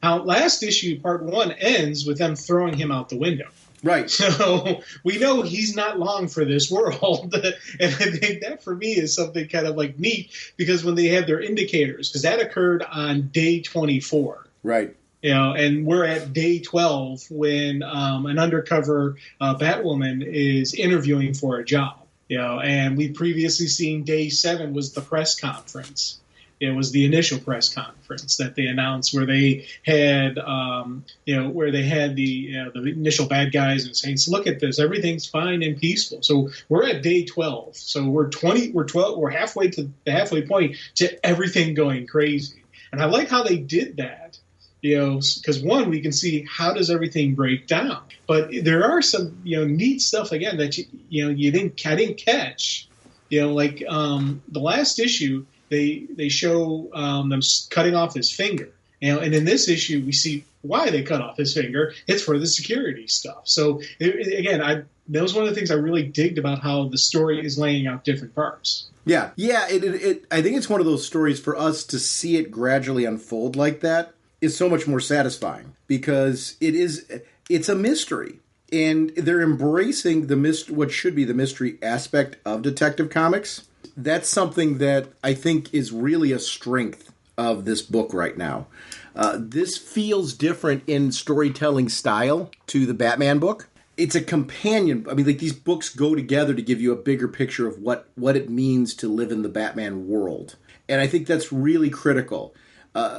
how last issue, part 1, ends with them throwing him out the window. Right. So we know he's not long for this world. And I think that for me is something kind of like neat, because when they have their indicators, because that occurred on day 24. Right. And we're at day 12 when an undercover Batwoman is interviewing for a job. And we've previously seen day 7 was the press conference. It was the initial press conference that they announced, where they had, the initial bad guys and saying, so look at this, everything's fine and peaceful. So we're at day 12. So we're halfway to the halfway point to everything going crazy. And I like how they did that, because one, we can see how does everything break down, but there are some, neat stuff again that I didn't catch, like the last issue. They show them cutting off his finger, and in this issue we see why they cut off his finger. It's for the security stuff. So that was one of the things I really digged about how the story is laying out different parts. Yeah. I think it's one of those stories for us to see it gradually unfold like that is so much more satisfying, because it's a mystery. And they're embracing what should be the mystery aspect of Detective Comics. That's something that I think is really a strength of this book right now. This feels different in storytelling style to the Batman book. It's a companion. I mean, like, these books go together to give you a bigger picture of what it means to live in the Batman world. And I think that's really critical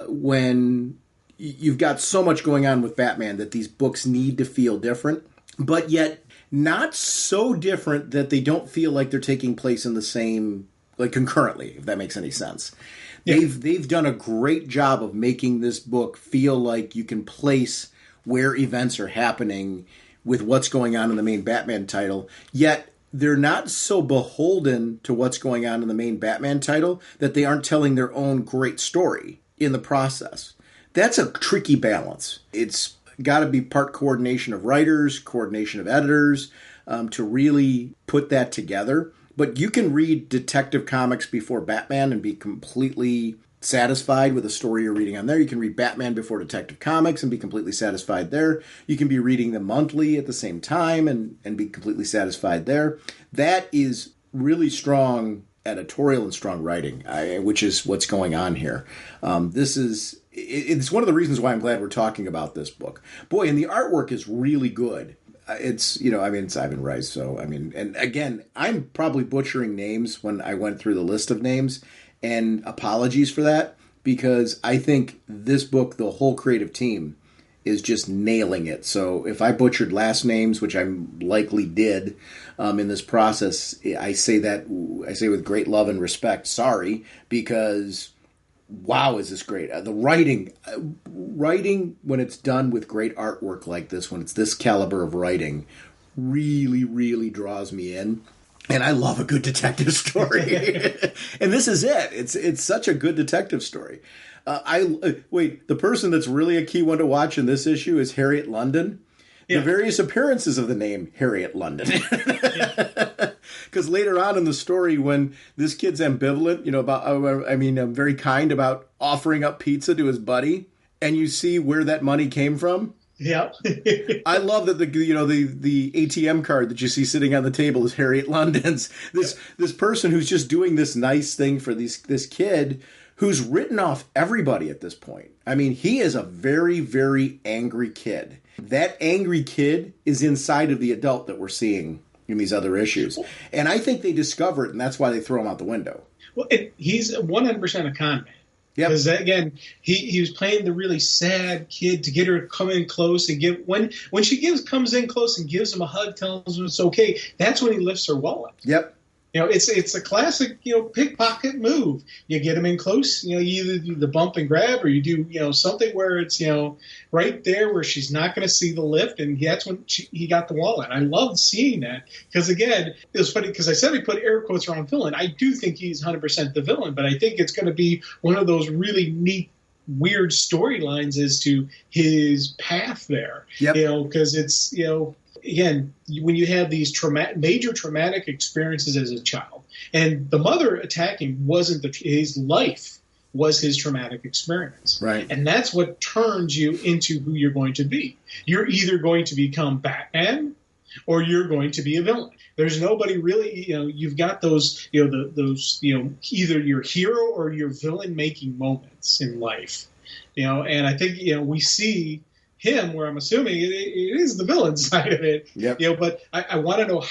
when you've got so much going on with Batman that these books need to feel different, but yet not so different that they don't feel like they're taking place in the same, like, concurrently, if that makes any sense. Yeah. They've done a great job of making this book feel like you can place where events are happening with what's going on in the main Batman title, yet they're not so beholden to what's going on in the main Batman title that they aren't telling their own great story in the process. That's a tricky balance. It's got to be part coordination of writers, coordination of editors, to really put that together. But you can read Detective Comics before Batman and be completely satisfied with the story you're reading on there. You can read Batman before Detective Comics and be completely satisfied there. You can be reading them monthly at the same time and be completely satisfied there. That is really strong editorial and strong writing, which is what's going on here. It's one of the reasons why I'm glad we're talking about this book. Boy, and the artwork is really good. It's Ivan Rice, so, and again, I'm probably butchering names when I went through the list of names, and apologies for that, because I think this book, the whole creative team, is just nailing it. So if I butchered last names, which I likely did in this process, I say with great love and respect, sorry, because wow, is this great. The writing, when it's done with great artwork like this, when it's this caliber of writing, really, really draws me in. And I love a good detective story. And this is it. It's such a good detective story. The person that's really a key one to watch in this issue is Harriet London. Yeah. The various appearances of the name Harriet London. Because later on in the story, when this kid's ambivalent, very kind about offering up pizza to his buddy, and you see where that money came from. Yeah. I love that the ATM card that you see sitting on the table is Harriet London's. This person who's just doing this nice thing for this kid who's written off everybody at this point. I mean, he is a very, very angry kid. That angry kid is inside of the adult that we're seeing in these other issues. And I think they discover it, and that's why they throw him out the window. Well, he's 100% a con man. Yep. Because again, he was playing the really sad kid to get her to come in close and give when she comes in close and gives him a hug, tells him it's okay. That's when he lifts her wallet. Yep. It's a classic, pickpocket move. You get him in close, you either do the bump and grab or you do, something where it's, right there where she's not going to see the lift. And that's when he got the wallet. I loved seeing that because, again, it was funny because I said we put air quotes around villain. I do think he's 100% the villain, but I think it's going to be one of those really neat, weird storylines as to his path there. Yep. Because it's, again, when you have these major traumatic experiences as a child, and the mother attacking wasn't his life was his traumatic experience. Right. And that's what turns you into who you're going to be. You're either going to become Batman or you're going to be a villain. There's nobody really, you've got those, those either your hero or your villain making moments in life. And I think, we see him, where I'm assuming it is the villain side of it. Yep. But I want to know,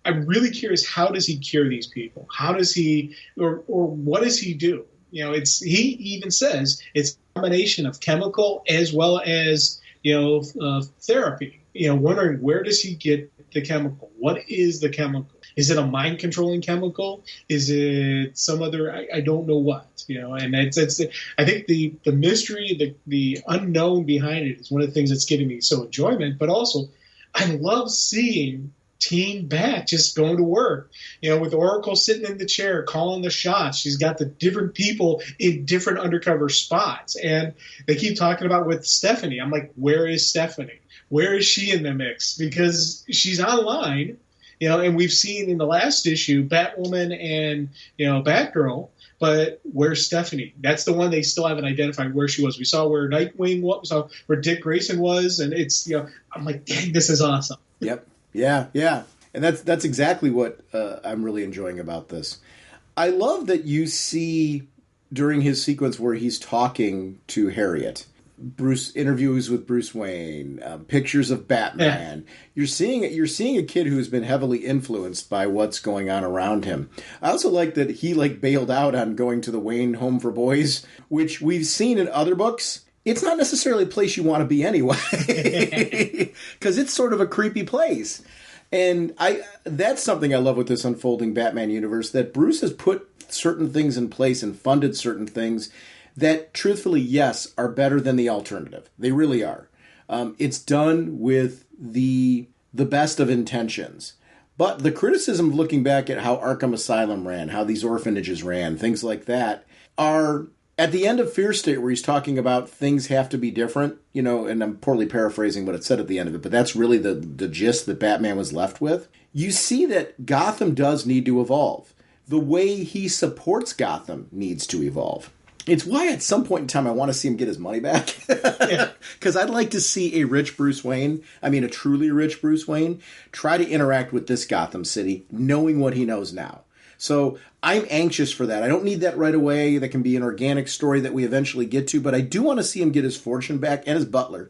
I'm really curious, how does he cure these people? How does he, or what does he do? He even says it's a combination of chemical as well as, therapy. Wondering, where does he get the chemical? What is the chemical? Is it a mind controlling chemical? Is it some other? I don't know what. And it's I think the mystery, the unknown behind it is one of the things that's giving me so enjoyment. But also, I love seeing Team Bat just going to work. With Oracle sitting in the chair calling the shots. She's got the different people in different undercover spots, and they keep talking about with Stephanie. I'm like, where is Stephanie? Where is she in the mix? Because she's online. And we've seen in the last issue Batwoman and, Batgirl, but where's Stephanie? That's the one they still haven't identified where she was. We saw where Nightwing was, we saw where Dick Grayson was, and it's, I'm like, dang, this is awesome. Yep. Yeah. And that's exactly what I'm really enjoying about this. I love that you see during his sequence where he's talking to Harriet, Bruce interviews with Bruce Wayne, pictures of Batman. Yeah. You're seeing a kid who's been heavily influenced by what's going on around him. I also like that he bailed out on going to the Wayne Home for Boys, which we've seen in other books. It's not necessarily a place you want to be anyway, because it's sort of a creepy place. And that's something I love with this unfolding Batman universe, that Bruce has put certain things in place and funded certain things that, truthfully, yes, are better than the alternative. They really are. It's done with the best of intentions. But the criticism of looking back at how Arkham Asylum ran, how these orphanages ran, things like that, are at the end of Fear State, where he's talking about things have to be different, and I'm poorly paraphrasing what it said at the end of it, but that's really the gist that Batman was left with. You see that Gotham does need to evolve. The way he supports Gotham needs to evolve. It's why at some point in time I want to see him get his money back. Because I'd like to see a truly rich Bruce Wayne, try to interact with this Gotham City, knowing what he knows now. So I'm anxious for that. I don't need that right away. That can be an organic story that we eventually get to, but I do want to see him get his fortune back and his butler.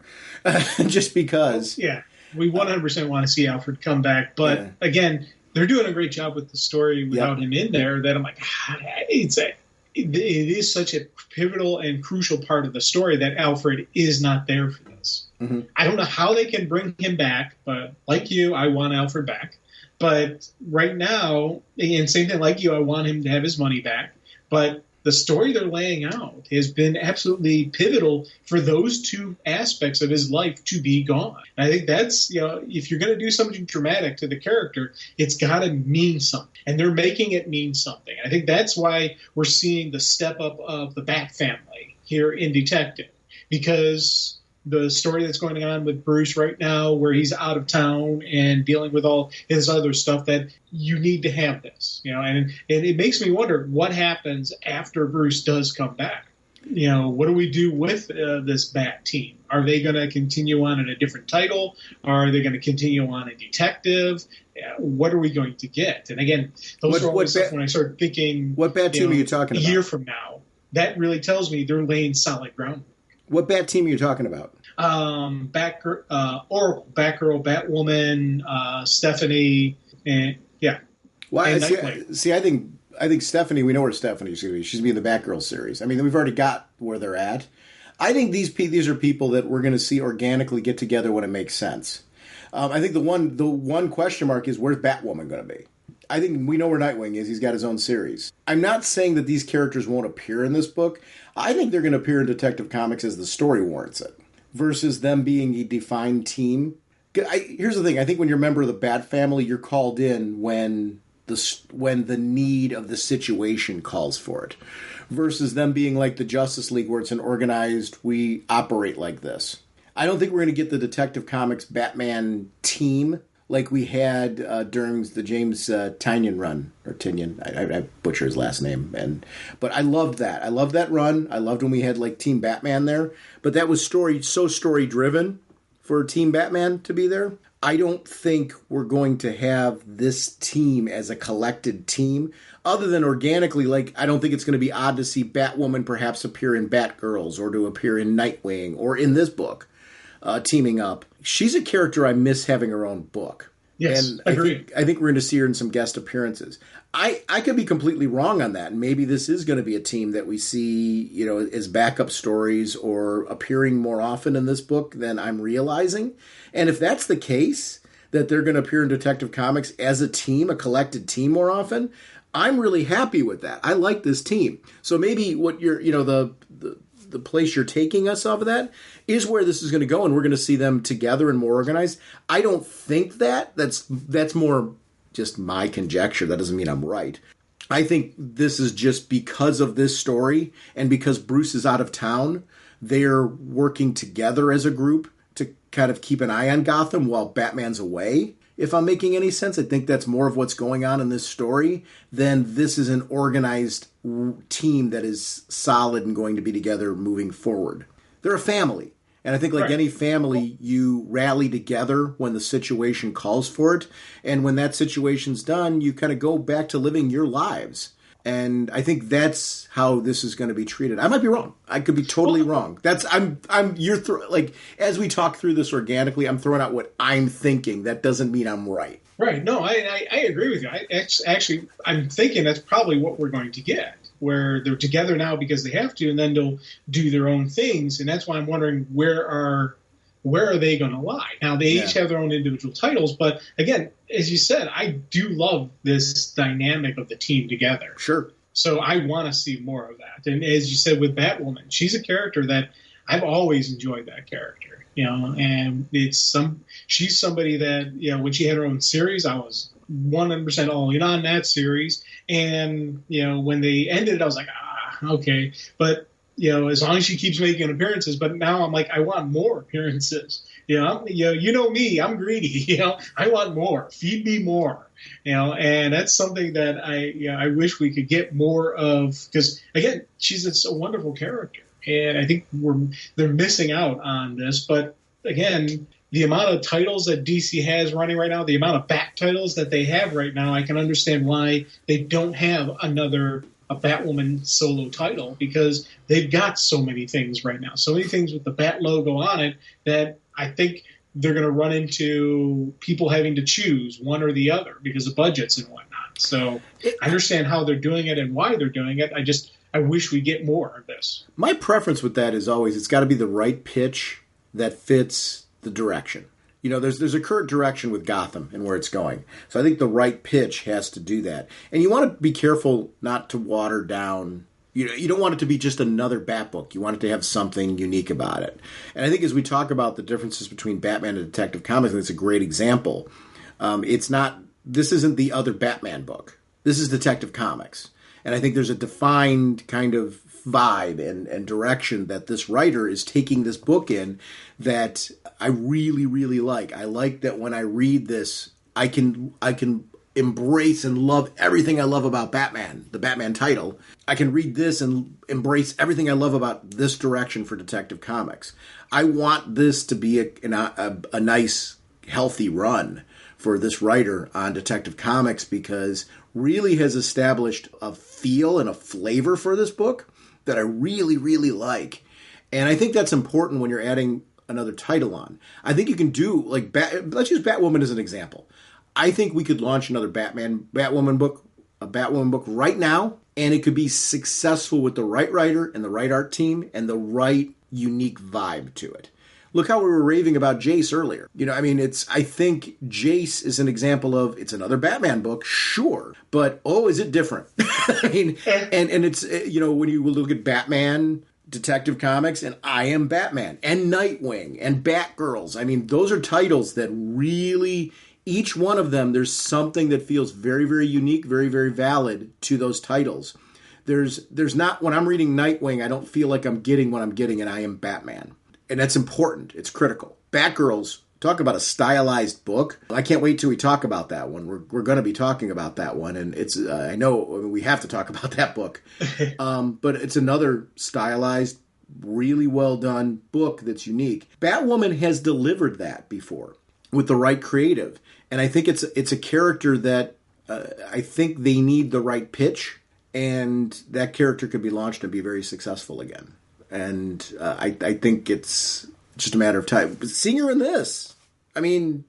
Just because. Yeah, we 100% want to see Alfred come back. But again, they're doing a great job with the story without him in there that I'm like, it is such a pivotal and crucial part of the story that Alfred is not there for this. Mm-hmm. I don't know how they can bring him back, but like you, I want Alfred back. But right now, and same thing like you, I want him to have his money back. But the story they're laying out has been absolutely pivotal for those two aspects of his life to be gone. And I think that's, if you're going to do something dramatic to the character, it's got to mean something. And they're making it mean something. I think that's why we're seeing the step up of the Bat family here in Detective. Because the story that's going on with Bruce right now, where he's out of town and dealing with all his other stuff, that you need to have this, and it makes me wonder what happens after Bruce does come back. what do we do with this Bat team? Are they going to continue on in a different title? Are they going to continue on a detective? What are we going to get? And again, those are all the stuff when I start thinking. What Bat team are you talking about? A year from now, that really tells me they're laying solid ground. What Bat team are you talking about? Oracle, Batgirl, Batwoman, Stephanie, and yeah. Well, I think Stephanie, we know where Stephanie's going to be. She's going to be in the Batgirl series. I mean, we've already got where they're at. I think these are people that we're going to see organically get together when it makes sense. I think the one question mark is, where's Batwoman going to be? I think we know where Nightwing is. He's got his own series. I'm not saying that these characters won't appear in this book. I think they're going to appear in Detective Comics as the story warrants it, versus them being a defined team. Here's the thing. I think when you're a member of the Bat family, you're called in when the need of the situation calls for it, versus them being like the Justice League, where it's an organized, we operate like this. I don't think we're going to get the Detective Comics Batman team like we had during the James Tynion run, or Tynion. I butcher his last name, but I loved that. I loved that run. I loved when we had like Team Batman there, but that was story driven for Team Batman to be there. I don't think we're going to have this team as a collected team, other than organically. Like, I don't think it's going to be odd to see Batwoman perhaps appear in Batgirls, or to appear in Nightwing, or in this book, teaming up. She's a character I miss having her own book. Yes, and agreed. I think we're going to see her in some guest appearances. I could be completely wrong on that. Maybe this is going to be a team that we see, as backup stories or appearing more often in this book than I'm realizing. And if that's the case, that they're going to appear in Detective Comics as a team, a collected team more often, I'm really happy with that. I like this team. So maybe what you're, the place you're taking us off of that is where this is going to go, and we're going to see them together and more organized. I don't think that's more just my conjecture. That doesn't mean I'm right. I think this is just because of this story, and because Bruce is out of town, they're working together as a group to kind of keep an eye on Gotham while Batman's away. If I'm making any sense, I think that's more of what's going on in this story than this is an organized team that is solid and going to be together moving forward. They're a family. And I think like any family, you rally together when the situation calls for it. And when that situation's done, you kind of go back to living your lives. And I think that's how this is going to be treated. I might be wrong. I could be totally wrong. As we talk through this organically, I'm throwing out what I'm thinking. That doesn't mean I'm right. Right. No, I agree with you. I'm thinking that's probably what we're going to get, where they're together now because they have to, and then they'll do their own things. And that's why I'm wondering where are they going to lie? Now, they each have their own individual titles, but again, as you said, I do love this dynamic of the team together. Sure. So I want to see more of that. And as you said with Batwoman, she's a character that I've always enjoyed that character, and she's somebody that, when she had her own series, I was 100% all in on that series. And, when they ended it, I was like, okay. But, as long as she keeps making appearances, but now I'm like, I want more appearances. You know me, I'm greedy. I want more. Feed me more. And that's something that I wish we could get more of, because again, she's a wonderful character, and I think they're missing out on this. But again, the amount of titles that DC has running right now, the amount of Bat titles that they have right now, I can understand why they don't have a Batwoman solo title, because they've got so many things right now, so many things with the Bat logo on it, that I think they're going to run into people having to choose one or the other because of budgets and whatnot. So I understand how they're doing it and why they're doing it. I wish we get more of this. My preference with that is always, it's got to be the right pitch that fits the direction. There's a current direction with Gotham and where it's going. So I think the right pitch has to do that. And you want to be careful not to water down. You don't want it to be just another Bat book. You want it to have something unique about it. And I think as we talk about the differences between Batman and Detective Comics, and it's a great example, this isn't the other Batman book. This is Detective Comics. And I think there's a defined kind of vibe and direction that this writer is taking this book in that I really, really like. I like that when I read this, I can embrace and love everything I love about Batman, the Batman title, I can read this and embrace everything I love about this direction for Detective Comics. I want this to be a nice, healthy run for this writer on Detective Comics, because really has established a feel and a flavor for this book that I really, really like. And I think that's important when you're adding another title on. I think you can do, like, let's use Batwoman as an example. I think we could launch another Batwoman book right now, and it could be successful with the right writer and the right art team and the right unique vibe to it. Look how we were raving about Jace earlier. I think Jace is an example of, it's another Batman book, sure, but is it different? and it's, when you look at Batman, Detective Comics, and I Am Batman, and Nightwing, and Batgirls, those are titles that really, each one of them, there's something that feels very, very unique, very, very valid to those titles. There's not, when I'm reading Nightwing, I don't feel like I'm getting what I'm getting in I Am Batman. And that's important. It's critical. Batgirls, talk about a stylized book. I can't wait till we talk about that one. We're going to be talking about that one. And it's, we have to talk about that book. But it's another stylized, really well done book that's unique. Batwoman has delivered that before with the right creative. And I think it's a character that I think they need the right pitch. And that character could be launched and be very successful again. And I think it's just a matter of time. But seeing her in this, I'm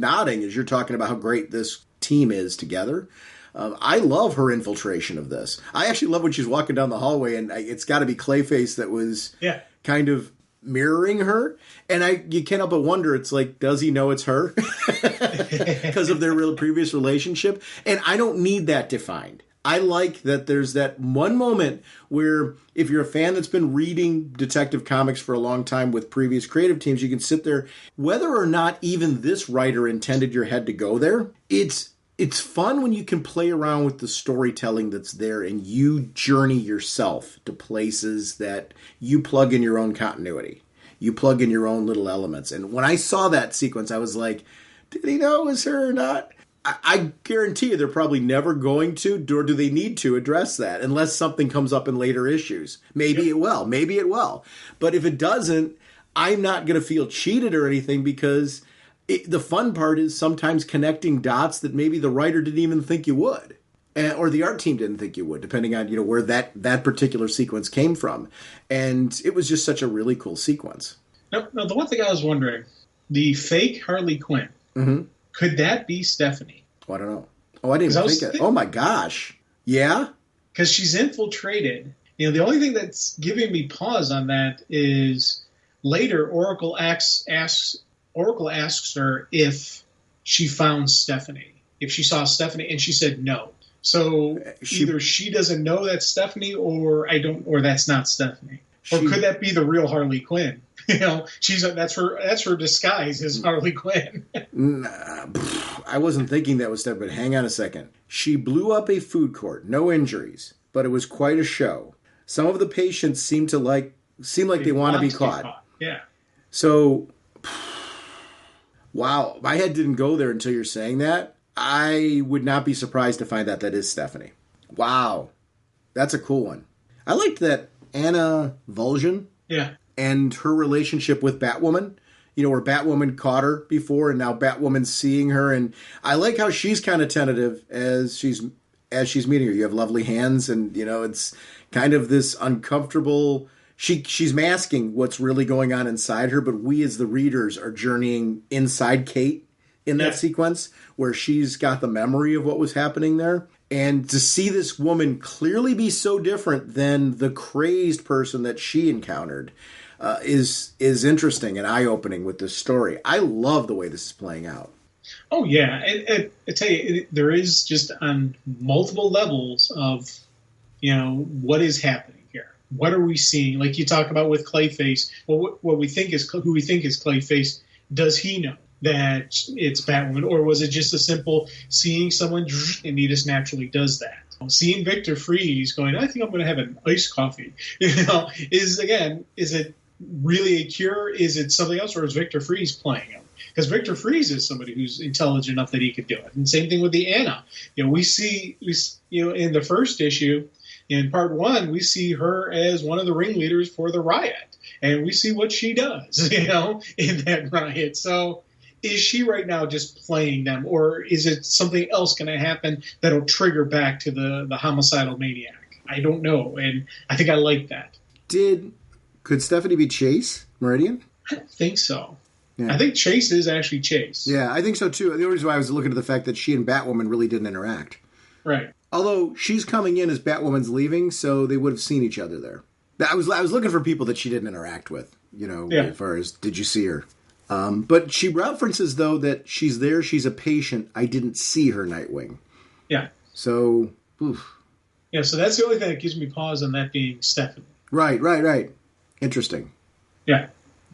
nodding as you're talking about how great this team is together. I love her infiltration of this. I actually love when she's walking down the hallway, and it's got to be Clayface that was kind of mirroring her. And you can't help but wonder, it's like, does he know it's her? Because of their real previous relationship. And I don't need that defined. I like that there's that one moment where if you're a fan that's been reading Detective Comics for a long time with previous creative teams, you can sit there, whether or not even this writer intended your head to go there. It's fun when you can play around with the storytelling that's there and you journey yourself to places that you plug in your own continuity. You plug in your own little elements. And when I saw that sequence, I was like, did he know it was her or not? I guarantee you they're probably never going to, or do they need to address that unless something comes up in later issues. Maybe it will. Maybe it will. But if it doesn't, I'm not going to feel cheated or anything, because the fun part is sometimes connecting dots that maybe the writer didn't even think you would, or the art team didn't think you would, depending on where that particular sequence came from. And it was just such a really cool sequence. No, the one thing I was wondering, the fake Harley Quinn. Mm-hmm. Could that be Stephanie? Oh, I don't know. Oh, I didn't think it. Oh, my gosh. Yeah? Because she's infiltrated. The only thing that's giving me pause on that is later Oracle asks her if she found Stephanie, if she saw Stephanie, and she said no. So either she doesn't know that's Stephanie, or that's not Stephanie. Or could that be the real Harley Quinn? That's her disguise is Harley Quinn. I wasn't thinking that was Steph, but hang on a second. She blew up a food court, no injuries, but it was quite a show. Some of the patients seem like they want to be caught. Yeah. So, wow, my head didn't go there until you're saying that. I would not be surprised to find that is Stephanie. Wow, that's a cool one. I liked that Anna Vulcan. Yeah. And her relationship with Batwoman, where Batwoman caught her before and now Batwoman's seeing her. And I like how she's kind of tentative as she's meeting her. You have lovely hands, and, it's kind of this uncomfortable, she's masking what's really going on inside her, but we as the readers are journeying inside Kate in that sequence where she's got the memory of what was happening there. And to see this woman clearly be so different than the crazed person that she encountered is interesting and eye-opening with this story. I love the way this is playing out. Oh, yeah. I tell you, there is just on multiple levels of, what is happening here. What are we seeing? Like you talk about with Clayface, well, who we think is Clayface, does he know that it's Batwoman, or was it just a simple seeing someone, and he just naturally does that? Seeing Victor Freeze going, I think I'm going to have an iced coffee, is it really a cure? Is it something else, or is Victor Freeze playing him? because Victor Fries is somebody who's intelligent enough that he could do it. And same thing with the Anna. We see in the first issue, in part 1, we see her as one of the ringleaders for the riot, and we see what she does, in that riot. So is she right now just playing them, or is it something else going to happen that'll trigger back to the homicidal maniac? I don't know, and I think I like that. Could Stephanie be Chase Meridian? I don't think so. Yeah. I think Chase is actually Chase. Yeah, I think so too. The only reason why I was looking at the fact that she and Batwoman really didn't interact. Right. Although she's coming in as Batwoman's leaving, so they would have seen each other there. I was looking for people that she didn't interact with, as far as did you see her? But she references, though, that she's there, she's a patient. I didn't see her, Nightwing. Yeah. So, oof. Yeah, so that's the only thing that gives me pause on that being Stephanie. Right. Interesting. Yeah.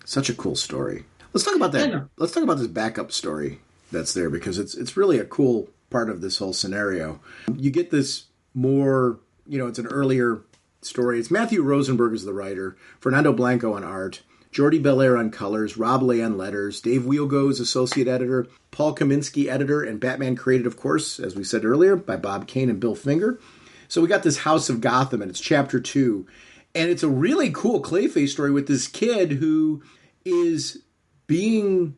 Such a cool story. Let's talk about that. Let's talk about this backup story that's there, because it's really a cool part of this whole scenario. You get this more, it's an earlier story. It's Matthew Rosenberg is the writer, Fernando Blanco on art, Jordi Belair on colors, Rob Lay on letters, Dave Wheelgo is associate editor, Paul Kaminsky editor, and Batman created, of course, as we said earlier, by Bob Kane and Bill Finger. So we got this House of Gotham, and it's chapter 2. And it's a really cool Clayface story with this kid who is being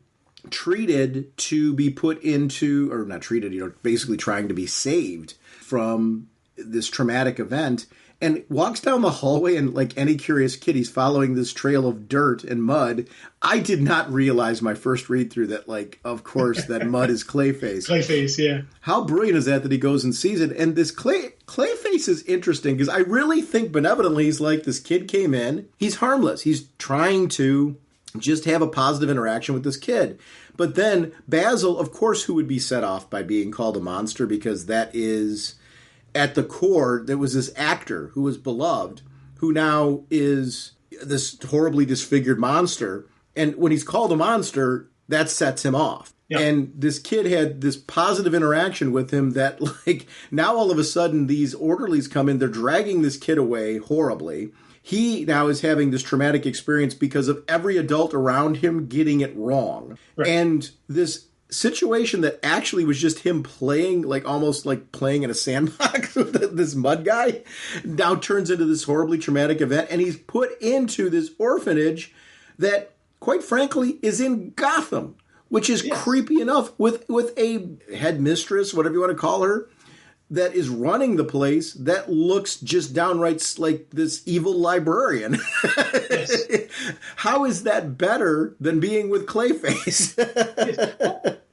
treated to be put into, or not treated, basically trying to be saved from this traumatic event, and walks down the hallway, and like any curious kid, he's following this trail of dirt and mud. I did not realize my first read through that, of course, that mud is Clayface. Clayface, yeah. How brilliant is that he goes and sees it? And this Clayface is interesting, because I really think benevolently he's like, this kid came in, he's harmless. He's trying to just have a positive interaction with this kid. But then Basil, of course, who would be set off by being called a monster, because that is, at the core, there was this actor who was beloved, who now is this horribly disfigured monster. And when he's called a monster, that sets him off. Yep. And this kid had this positive interaction with him that, now all of a sudden these orderlies come in, they're dragging this kid away horribly. He now is having this traumatic experience because of every adult around him getting it wrong. Right. And this situation that actually was just him playing, almost like playing in a sandbox with this mud guy, now turns into this horribly traumatic event. And he's put into this orphanage that, quite frankly, is in Gotham, which is creepy enough, with a headmistress, whatever you want to call her, that is running the place that looks just downright like this evil librarian. Yes. How is that better than being with Clayface?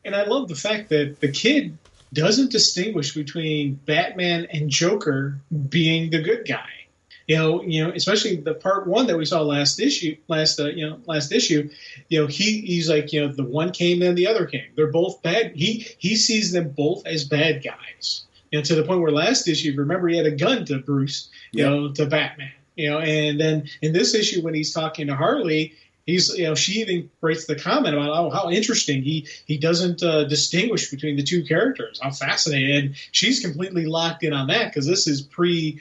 And I love the fact that the kid doesn't distinguish between Batman and Joker being the good guy. Especially the part 1 that we saw last issue, he's like, the one came, then the other came. They're both bad. He sees them both as bad guys. To the point where last issue, remember, he had a gun to Bruce, to Batman, and then in this issue when he's talking to Harley, he's, she even writes the comment about, how interesting, he doesn't distinguish between the two characters. How fascinating. And she's completely locked in on that, because this is Harleen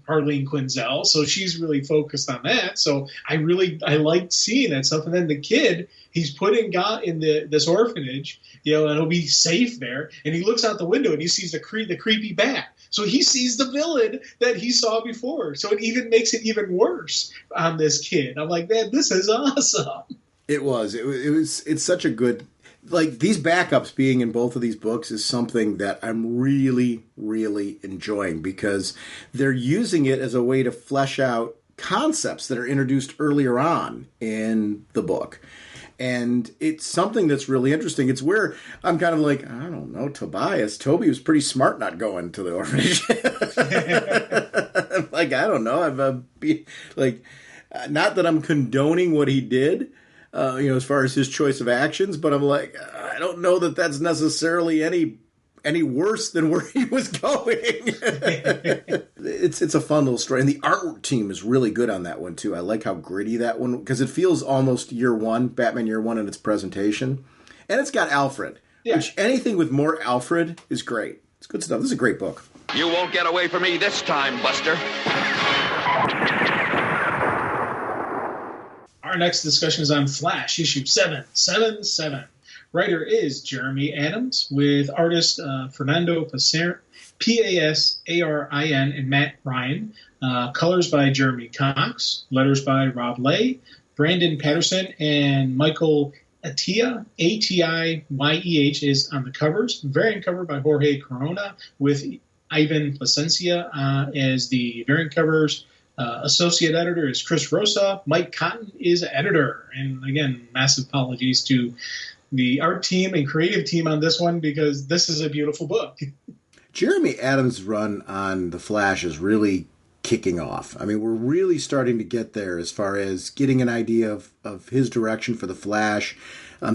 Quinzel, so she's really focused on that. So I liked seeing that stuff. And then the kid, he's putting God in this orphanage, and he'll be safe there. And he looks out the window and he sees the creepy bat. So he sees the villain that he saw before. So it even makes it even worse on this kid. I'm like, man, this is awesome. It was. It's such a good. These backups being in both of these books is something that I'm really, really enjoying, because they're using it as a way to flesh out concepts that are introduced earlier on in the book. And it's something that's really interesting. It's where I'm kind of like, I don't know, Toby was pretty smart not going to the orphanage. I don't know. Not that I'm condoning what he did, as far as his choice of actions, but I'm like, I don't know that that's necessarily any worse than where he was going. It's a fun little story. And the artwork team is really good on that one, too. I like how gritty that one, because it feels almost Batman Year One in its presentation. And it's got Alfred, which anything with more Alfred is great. It's good stuff. This is a great book. You won't get away from me this time, Buster. Our next discussion is on Flash, issue 777. Writer is Jeremy Adams, with artist Fernando Pasarin, Pasarin, and Matt Ryan. Colors by Jeremy Cox. Letters by Rob Lay, Brandon Patterson, and Michael Atiyeh. Atiyeeh is on the covers. Variant cover by Jorge Corona, with Ivan Placencia as the variant covers. Associate editor is Chris Rosa. Mike Cotton is editor. And again, massive apologies to the art team and creative team on this one, because this is a beautiful book. Jeremy Adams' run on The Flash is really kicking off. I mean, we're really starting to get there as far as getting an idea of his direction for The Flash,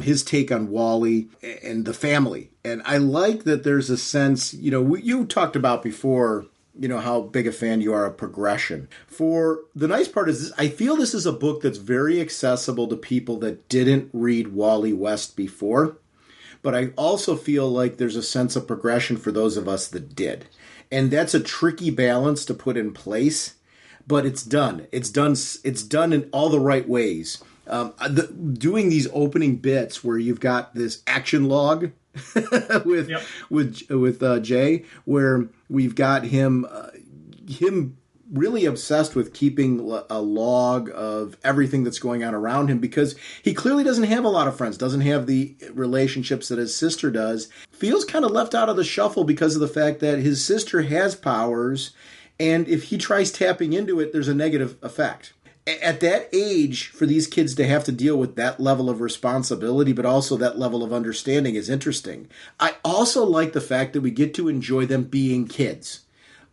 his take on Wally and the family. And I like that there's a sense, you talked about before, how big a fan you are of progression. For the nice part is this, I feel this is a book that's very accessible to people that didn't read Wally West before. But I also feel like there's a sense of progression for those of us that did. And that's a tricky balance to put in place, but it's done. It's done in all the right ways. Doing these opening bits where you've got this action log with Jay, where we've got him really obsessed with keeping a log of everything that's going on around him, because he clearly doesn't have a lot of friends, doesn't have the relationships that his sister does, feels kind of left out of the shuffle because of the fact that his sister has powers, and if he tries tapping into it, there's a negative effect. At that age, for these kids to have to deal with that level of responsibility, but also that level of understanding, is interesting. I also like the fact that we get to enjoy them being kids.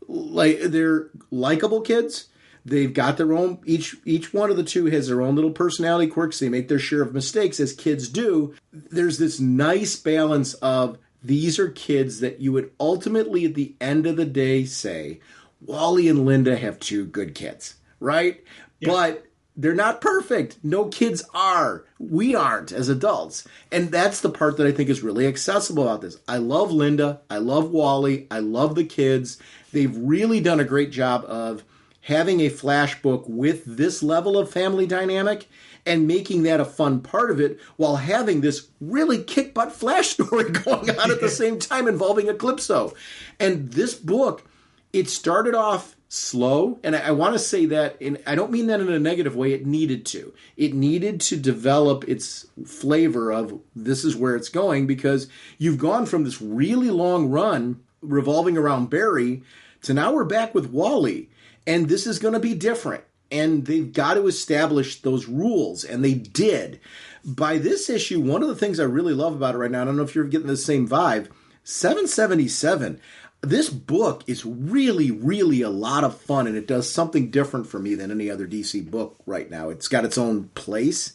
Like, they're likable kids. They've got their own, each one of the two has their own little personality quirks. They make their share of mistakes, as kids do. There's this nice balance of, these are kids that you would ultimately, at the end of the day, say, Wally and Linda have two good kids, right? Yeah. But they're not perfect. No kids are. We aren't as adults. And that's the part that I think is really accessible about this. I love Linda. I love Wally. I love the kids. They've really done a great job of having a Flash book with this level of family dynamic and making that a fun part of it, while having this really kick-butt Flash story going on at the same time involving Eclipso. And this book, it started off slow, and I want to say that, and I don't mean that in a negative way, it needed to. It needed to develop its flavor of, this is where it's going, because you've gone from this really long run revolving around Barry to now we're back with Wally, and this is going to be different. And they've got to establish those rules, and they did. By this issue, one of the things I really love about it right now, I don't know if you're getting the same vibe, 777, this book is really, really a lot of fun, and it does something different for me than any other DC book right now. It's got its own place.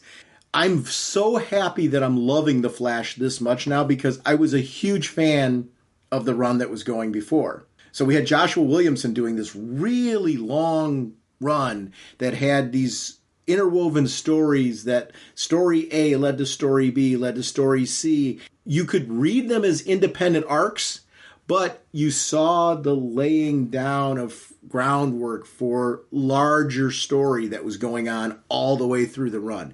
I'm so happy that I'm loving The Flash this much now, because I was a huge fan of the run that was going before. So we had Joshua Williamson doing this really long run that had these interwoven stories, that story A led to story B, led to story C. You could read them as independent arcs, but you saw the laying down of groundwork for larger story that was going on all the way through the run.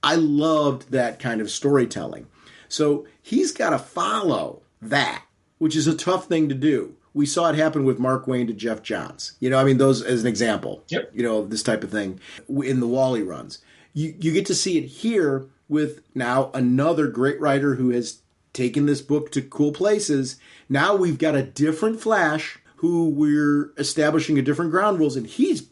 I loved that kind of storytelling. So he's got to follow that, which is a tough thing to do. We saw it happen with Mark Wayne to Jeff Johns. Those as an example, Yep. This type of thing in the Wally runs. You get to see it here with now another great writer who has taken this book to cool places. Now we've got a different Flash who we're establishing a different ground rules, and he's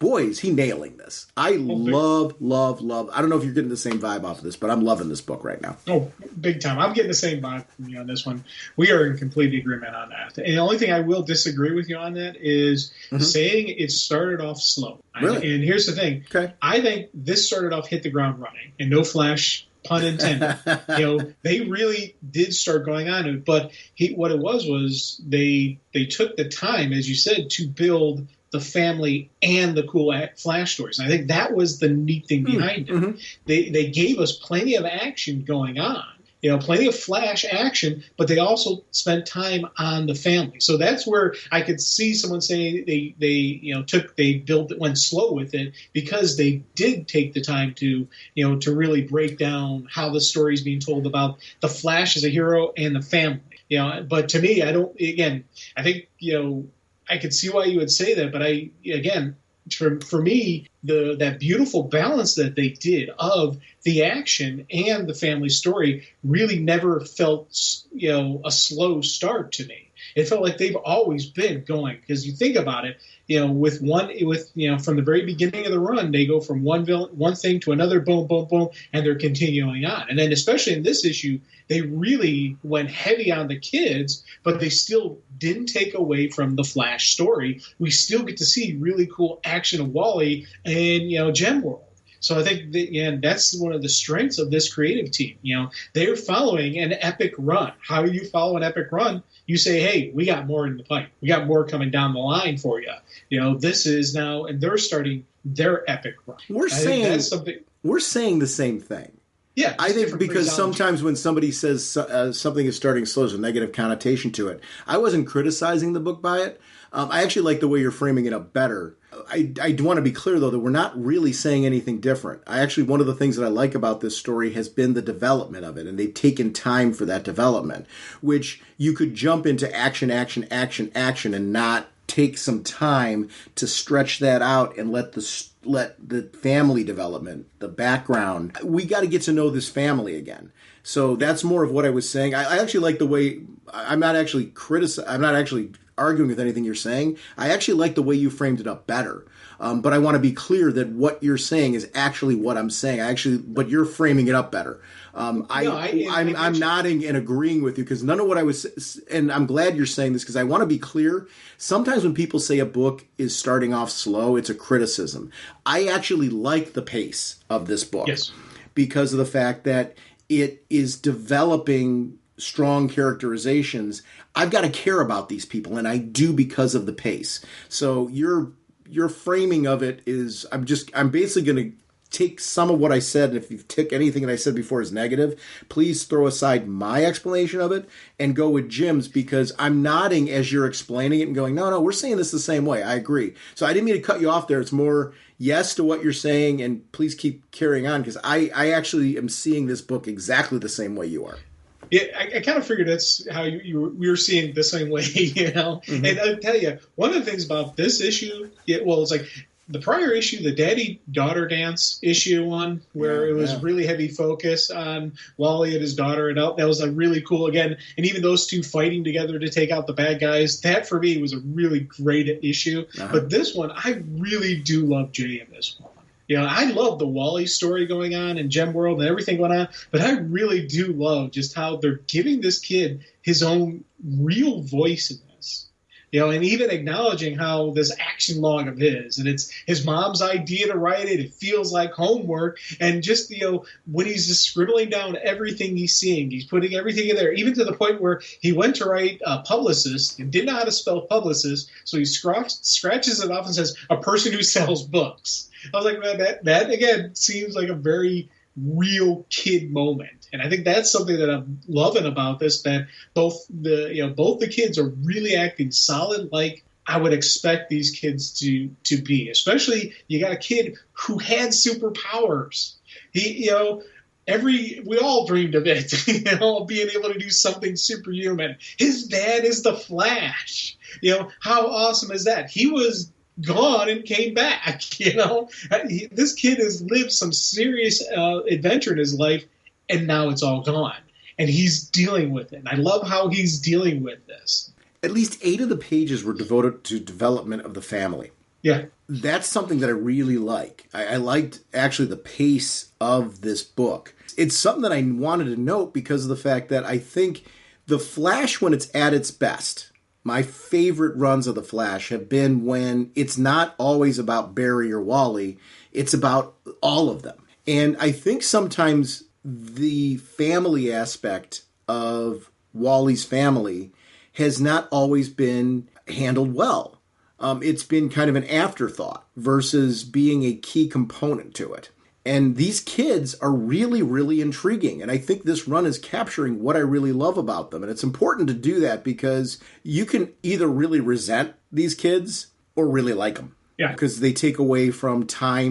nailing this. I love. I don't know if you're getting the same vibe off of this, but I'm loving this book right now. Oh, big time. I'm getting the same vibe from you on this one. We are in complete agreement on that. And the only thing I will disagree with you on that is saying it started off slow. Really? And here's the thing. Okay. I think this started off hit the ground running, and no Flash, pun intended. They really did start going on it, but what it was they took the time, as you said, to build the family and the cool Flash stories. And I think that was the neat thing behind it. They gave us plenty of action going on, plenty of Flash action, but they also spent time on the family. So that's where I could see someone saying went slow with it, because they did take the time to really break down how the story is being told about the Flash as a hero and the family. But to me, I think I could see why you would say that, but for me, that beautiful balance that they did of the action and the family story really never felt, a slow start to me. It felt like they've always been going, because you think about it, from the very beginning of the run, they go from one thing to another, boom, boom, boom, and they're continuing on. And then especially in this issue, they really went heavy on the kids, but they still didn't take away from the Flash story. We still get to see really cool action of Wally and, Gem World. So I think that's one of the strengths of this creative team. They're following an epic run. How do you follow an epic run? You say, hey, we got more in the pipe. We got more coming down the line for you. This is now, and they're starting their epic run. We're saying the same thing. Yeah, I think because sometimes when somebody says something is starting slow, there's a negative connotation to it. I wasn't criticizing the book by it. I actually like the way you're framing it up better. I do want to be clear, though, that we're not really saying anything different. One of the things that I like about this story has been the development of it, and they've taken time for that development, which you could jump into action, and not take some time to stretch that out and let the family development, the background. We got to get to know this family again. So that's more of what I was saying. I actually like the way, I'm not actually arguing with anything you're saying. I actually like the way you framed it up better. But I want to be clear that what you're saying is actually what I'm saying. But you're framing it up better. I'm nodding and agreeing with you, because none of what I was, and I'm glad you're saying this, because I want to be clear. Sometimes when people say a book is starting off slow, it's a criticism. I actually like the pace of this book, yes, because of the fact that it is developing strong characterizations. I've got to care about these people, and I do because of the pace. So your framing of it is, I'm basically going to take some of what I said, and if you took anything that I said before as negative, please throw aside my explanation of it and go with Jim's, because I'm nodding as you're explaining it and going, no, we're saying this the same way. I agree. So I didn't mean to cut you off there. It's more yes to what you're saying, and please keep carrying on, because I actually am seeing this book exactly the same way you are. Yeah, I kind of figured that's how we were seeing it the same way, Mm-hmm. And I'll tell you, one of the things about this issue, it's like the prior issue, the daddy-daughter dance issue one, where it was really heavy focus on Wally and his daughter, and that was a really cool, again, and even those two fighting together to take out the bad guys, that for me was a really great issue. Uh-huh. But this one, I really do love Jay in this one. I love the Wally story going on and Gem World and everything going on, but I really do love just how they're giving this kid his own real voice in this. And even acknowledging how this action log of his, and it's his mom's idea to write it. It feels like homework, and just when he's just scribbling down everything he's seeing, he's putting everything in there, even to the point where he went to write publicist and didn't know how to spell publicist, so he scratches it off and says a person who sells books. I was like, man, that again seems like a very real kid moment, and I think that's something that I'm loving about this. That both the kids are really acting solid, like I would expect these kids to be. Especially you got a kid who had superpowers. We all dreamed of it, being able to do something superhuman. His dad is the Flash. How awesome is that? He was gone and came back. This kid has lived some serious adventure in his life, and now it's all gone, and he's dealing with it. And I love how he's dealing with this. At least 8 of the pages were devoted to development of the family. Yeah, that's something that I really like. I liked actually the pace of this book. It's something that I wanted to note because of the fact that I think the Flash, when it's at its best, my favorite runs of The Flash have been when it's not always about Barry or Wally, it's about all of them. And I think sometimes the family aspect of Wally's family has not always been handled well. It's been kind of an afterthought versus being a key component to it. And these kids are really, really intriguing. And I think this run is capturing what I really love about them. And it's important to do that because you can either really resent these kids or really like them. Yeah. Because they take away from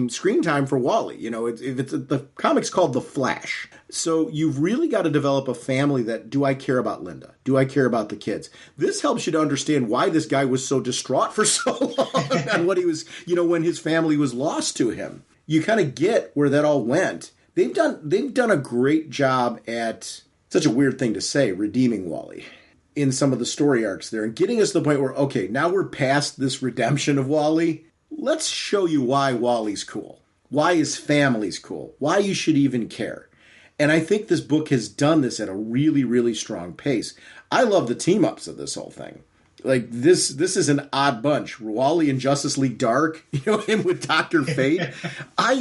screen time for Wally. You know, the comic's called The Flash. So you've really got to develop a family that, do I care about Linda? Do I care about the kids? This helps you to understand why this guy was so distraught for so long and what he was, when his family was lost to him. You kind of get where that all went. They've done a great job at, such a weird thing to say, redeeming Wally in some of the story arcs there and getting us to the point where, okay, now we're past this redemption of Wally. Let's show you why Wally's cool, why his family's cool, why you should even care. And I think this book has done this at a really, really strong pace. I love the team-ups of this whole thing. Like, this is an odd bunch. Wally and Justice League Dark, him with Dr. Fate.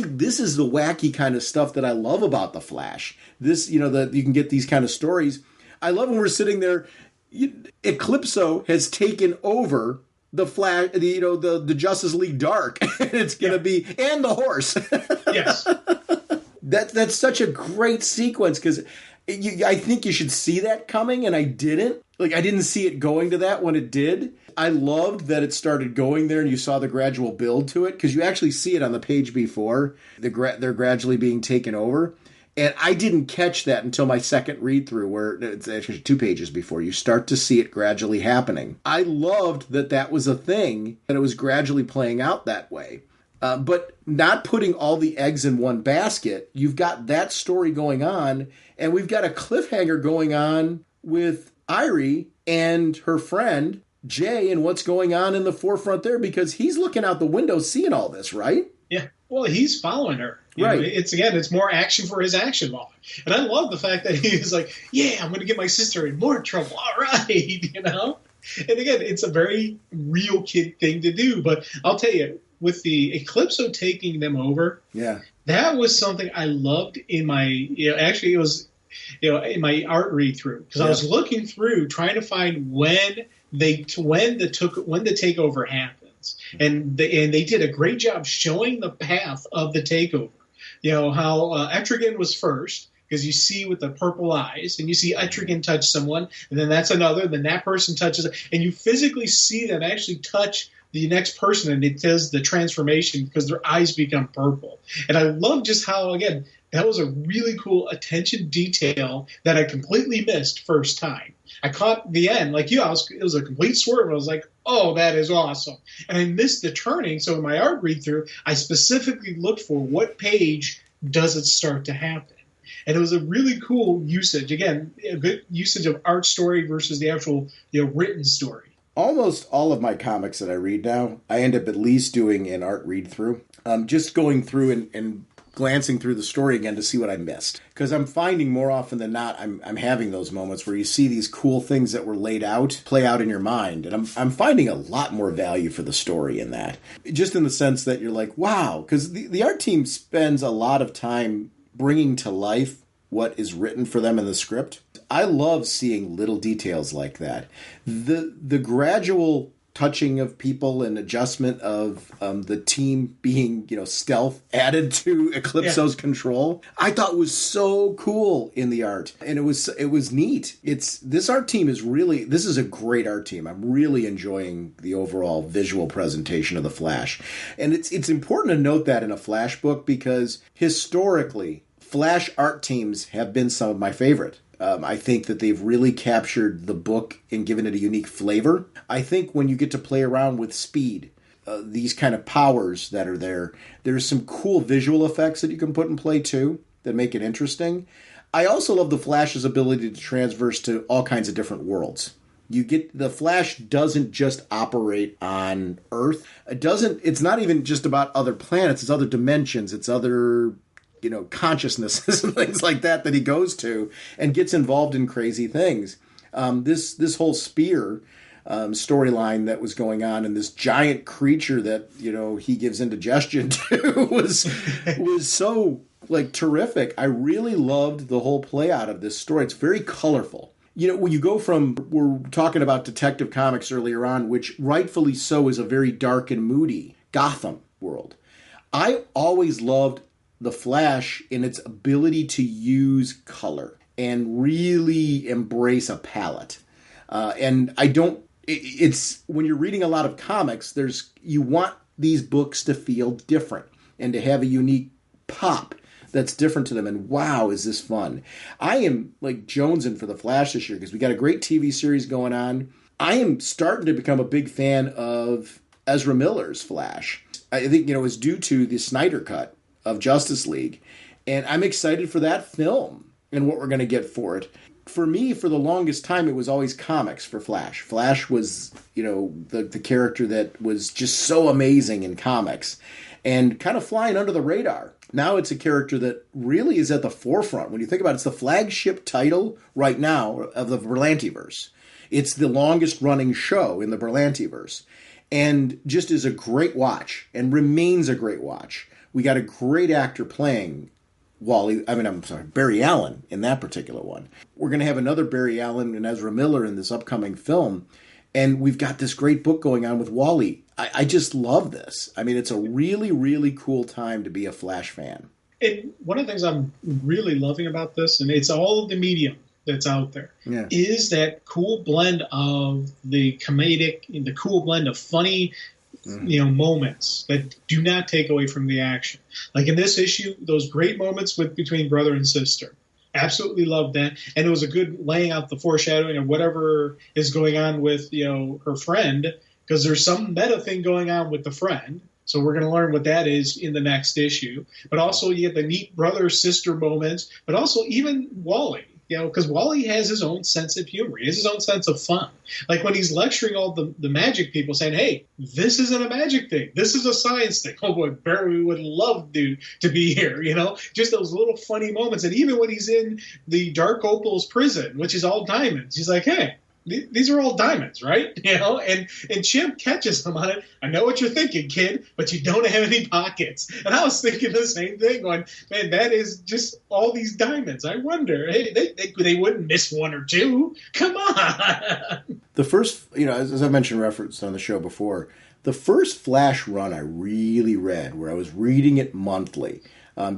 This is the wacky kind of stuff that I love about The Flash. This, that you can get these kind of stories. I love when we're sitting there, Eclipso has taken over the Flash, the Justice League Dark. And it's going to be, and the horse. Yes. That's such a great sequence because I think you should see that coming, and I didn't. Like, I didn't see it going to that when it did. I loved that it started going there and you saw the gradual build to it because you actually see it on the page before. They're gradually being taken over. And I didn't catch that until my second read-through, where it's actually 2 pages before. You start to see it gradually happening. I loved that was a thing, that it was gradually playing out that way. But not putting all the eggs in one basket. You've got that story going on, and we've got a cliffhanger going on with Irie and her friend, Jay, and what's going on in the forefront there, because he's looking out the window seeing all this, right? Yeah. Well, he's following her. Right. It's more action for his action log. And I love the fact that he was like, yeah, I'm going to get my sister in more trouble. All right. And again, it's a very real kid thing to do. But I'll tell you, with the Eclipso taking them over, yeah, that was something I loved in my, actually it was, in my art read through, because I was looking through trying to find when the takeover happens, and they did a great job showing the path of the takeover. How Etrigan was first, because you see with the purple eyes, and you see Etrigan touch someone, and then that's another, then that person touches, and you physically see them actually touch the next person, and it does the transformation because their eyes become purple. And I love just how, again, that was a really cool attention detail that I completely missed first time. I caught the end, like you, it was a complete swerve. I was like, oh, that is awesome. And I missed the turning, so in my art read-through, I specifically looked for what page does it start to happen. And it was a really cool usage. Again, a good usage of art story versus the actual written story. Almost all of my comics that I read now, I end up at least doing an art read-through. Just going through and glancing through the story again to see what I missed. Because I'm finding more often than not, I'm having those moments where you see these cool things that were laid out, play out in your mind. And I'm finding a lot more value for the story in that. Just in the sense that you're like, wow. Because the art team spends a lot of time bringing to life what is written for them in the script. I love seeing little details like that. The gradual touching of people and adjustment of the team being, stealth added to Eclipso's control, I thought was so cool in the art. And it was neat. This art team this is a great art team. I'm really enjoying the overall visual presentation of the Flash. And it's important to note that in a Flash book because historically, Flash art teams have been some of my favorite. I think that they've really captured the book and given it a unique flavor. I think when you get to play around with speed, these kind of powers that are there's some cool visual effects that you can put in play too that make it interesting. I also love the Flash's ability to transverse to all kinds of different worlds. The Flash doesn't just operate on Earth. It's not even just about other planets, it's other dimensions, it's other consciousnesses and things like that he goes to and gets involved in crazy things. This whole spear storyline that was going on and this giant creature that, he gives indigestion to was so terrific. I really loved the whole play out of this story. It's very colorful. When you go we're talking about Detective Comics earlier on, which rightfully so is a very dark and moody Gotham world. I always loved the Flash in its ability to use color and really embrace a palette. And I don't, it's when you're reading a lot of comics, you want these books to feel different and to have a unique pop that's different to them. And wow, is this fun. I am like jonesing for the Flash this year because we got a great TV series going on. I am starting to become a big fan of Ezra Miller's Flash. I think, it's due to the Snyder cut of Justice League. And I'm excited for that film and what we're going to get for it. For me, for the longest time, it was always comics for Flash. Flash was, the character that was just so amazing in comics and kind of flying under the radar. Now it's a character that really is at the forefront. When you think about it, it's the flagship title right now of the Berlantiverse. It's the longest running show in the Berlantiverse and just is a great watch and remains a great watch. We got a great actor playing Barry Allen in that particular one. We're going to have another Barry Allen and Ezra Miller in this upcoming film. And we've got this great book going on with Wally. I just love this. I mean, it's a really, really cool time to be a Flash fan. And one of the things I'm really loving about this, and it's all of the medium that's out there, is that cool blend of the comedic and the cool blend of funny moments that do not take away from the action. Like in this issue, those great moments between brother and sister. Absolutely loved that. And it was a good laying out the foreshadowing of whatever is going on with, her friend, because there's some meta thing going on with the friend. So we're going to learn what that is in the next issue. But also you get the neat brother-sister moments, but also even Wally. Because Wally has his own sense of humor. He has his own sense of fun. Like when he's lecturing all the magic people saying, hey, this isn't a magic thing. This is a science thing. Oh, boy, Barry would love to be here, Just those little funny moments. And even when he's in the Dark Opal's prison, which is all diamonds, he's like, hey, these are all diamonds, right? And Chimp catches him on it. I know what you're thinking, kid, but you don't have any pockets. And I was thinking the same thing, going, man, that is just all these diamonds. I wonder, hey, they wouldn't miss one or two. Come on. The first, as I mentioned, referenced on the show before, the first Flash run I really read, where I was reading it monthly,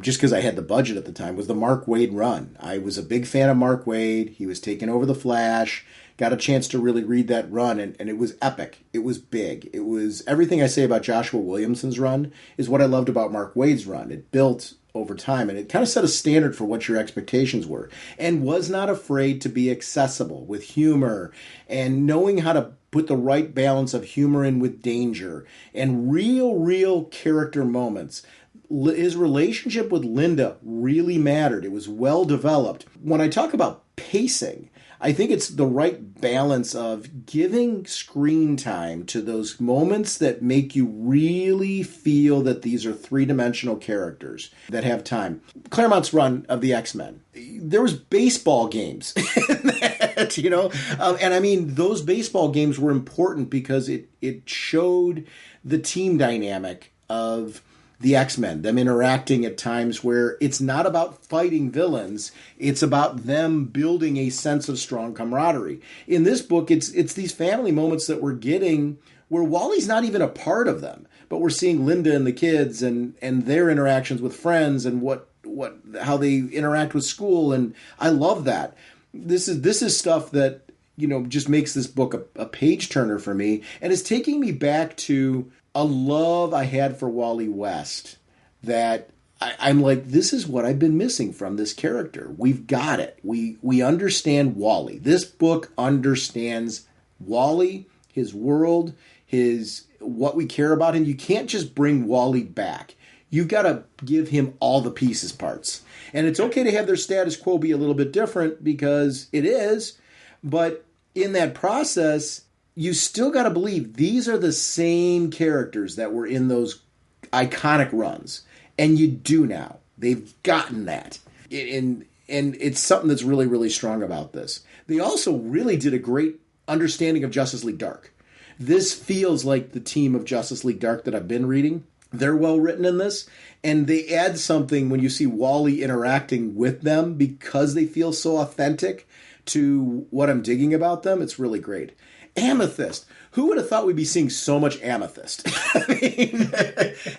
just because I had the budget at the time, was the Mark Waid run. I was a big fan of Mark Waid. He was taking over the Flash. Got a chance to really read that run, and it was epic. It was big. It was everything I say about Joshua Williamson's run is what I loved about Mark Waid's run. It built over time, and it kind of set a standard for what your expectations were, and was not afraid to be accessible with humor and knowing how to put the right balance of humor in with danger and real character moments. His relationship with Linda really mattered. It was well developed. When I talk about pacing, I think it's the right balance of giving screen time to those moments that make you really feel that these are three-dimensional characters that have time. Claremont's run of the X-Men, there was baseball games in that, and I mean, those baseball games were important because it showed the team dynamic of the X-Men, them interacting at times where it's not about fighting villains, it's about them building a sense of strong camaraderie. In this book, it's these family moments that we're getting where Wally's not even a part of them, but we're seeing Linda and the kids and their interactions with friends and how they interact with school, and I love that. This is stuff that just makes this book a page turner for me, and is taking me back to a love I had for Wally West that I'm like, this is what I've been missing from this character. We've got it. We understand Wally. This book understands Wally, his world, what we care about him. You can't just bring Wally back. You've got to give him all the pieces parts. And it's okay to have their status quo be a little bit different because it is, but in that process, you still got to believe these are the same characters that were in those iconic runs. And you do now. They've gotten that. And it's something that's really, really strong about this. They also really did a great understanding of Justice League Dark. This feels like the team of Justice League Dark that I've been reading. They're well written in this. And they add something when you see Wally interacting with them because they feel so authentic to what I'm digging about them. It's really great. Amethyst. Who would have thought we'd be seeing so much Amethyst?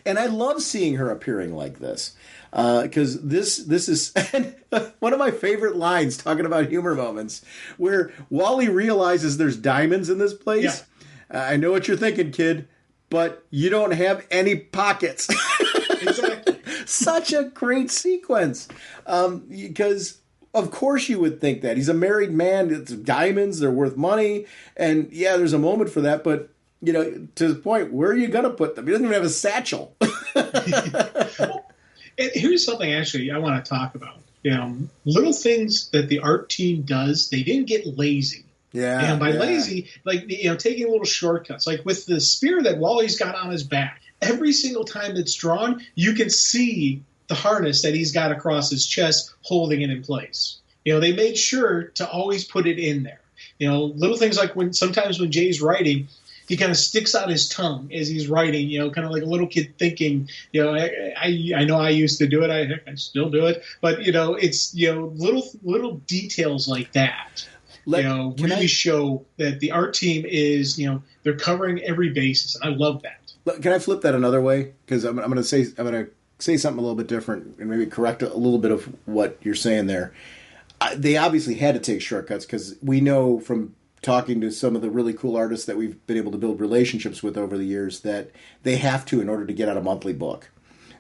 And I love seeing her appearing like this. Because this is one of my favorite lines, talking about humor moments, where Wally realizes there's diamonds in this place. Yeah. I know what you're thinking, kid, but you don't have any pockets. Exactly. Such a great sequence. Because of course you would think that. He's a married man. It's diamonds. They're worth money. And yeah, there's a moment for that. But, you know, to the point, where are you going to put them? He doesn't even have a satchel. And here's something actually I want to talk about. You know, little things that the art team does, they didn't get lazy. Yeah. And by lazy, like, you know, taking little shortcuts, like with the spear that Wally's got on his back. Every single time it's drawn, you can see the harness that he's got across his chest holding it in place. You know, they made sure to always put it in there. You know, little things like sometimes when Jay's writing, he kind of sticks out his tongue as he's writing, you know, kind of like a little kid thinking, you know, I know I used to do it. I still do it. But, you know, it's, you know, little details like that, really show that the art team is, you know, they're covering every basis. And I love that. Can I flip that another way? Because I'm going to say something a little bit different and maybe correct a little bit of what you're saying there. They obviously had to take shortcuts because we know from talking to some of the really cool artists that we've been able to build relationships with over the years that they have to in order to get out a monthly book.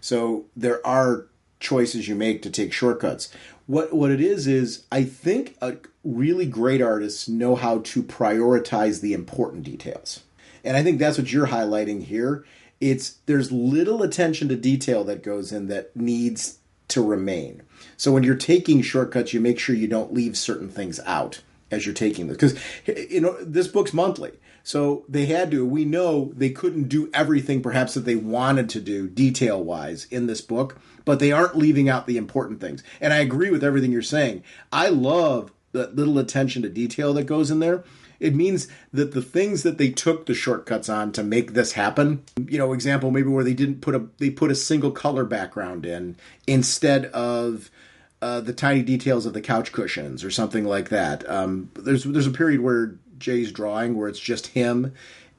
So there are choices you make to take shortcuts. What it is I think really great artists know how to prioritize the important details. And I think that's what you're highlighting here. There's little attention to detail that goes in that needs to remain. So when you're taking shortcuts, you make sure you don't leave certain things out as you're taking this. Because, you know, this book's monthly. So they had to. We know they couldn't do everything perhaps that they wanted to do detail-wise in this book, but they aren't leaving out the important things. And I agree with everything you're saying. I love the little attention to detail that goes in there. It means that the things that they took the shortcuts on to make this happen, you know, example maybe where they put a single color background in instead of the tiny details of the couch cushions or something like that. There's a period where Jay's drawing where it's just him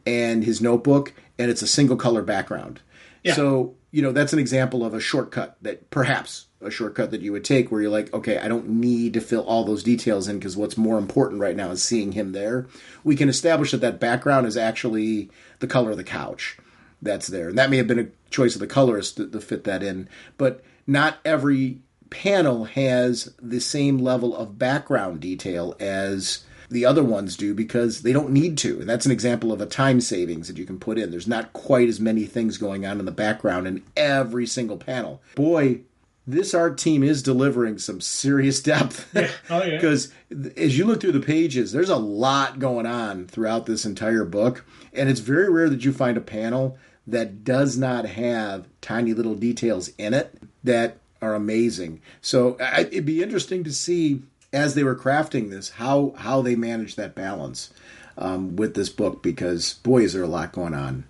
and his notebook and it's a single color background. Yeah. So, you know, that's an example of a shortcut that you would take where you're like, okay, I don't need to fill all those details in because what's more important right now is seeing him there. We can establish that background is actually the color of the couch that's there. And that may have been a choice of the colorist to fit that in. But not every panel has the same level of background detail as the other ones do because they don't need to. And that's an example of a time savings that you can put in. There's not quite as many things going on in the background in every single panel. Boy, this art team is delivering some serious depth. Yeah. Oh, yeah. Because as you look through the pages, there's a lot going on throughout this entire book. And it's very rare that you find a panel that does not have tiny little details in it that are amazing. So it'd be interesting to see as they were crafting this, how they managed that balance with this book, because boy, is there a lot going on.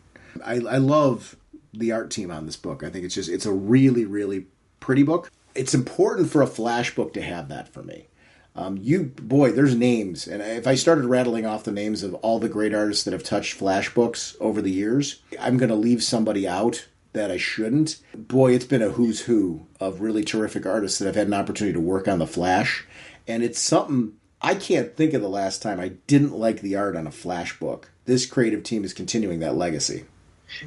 I love the art team on this book. I think it's a really, really pretty book. It's important for a Flash book to have that for me. There's names. And if I started rattling off the names of all the great artists that have touched Flash books over the years, I'm going to leave somebody out that I shouldn't. Boy, it's been a who's who of really terrific artists that have had an opportunity to work on the Flash. And it's something, I can't think of the last time I didn't like the art on a Flash book. This creative team is continuing that legacy.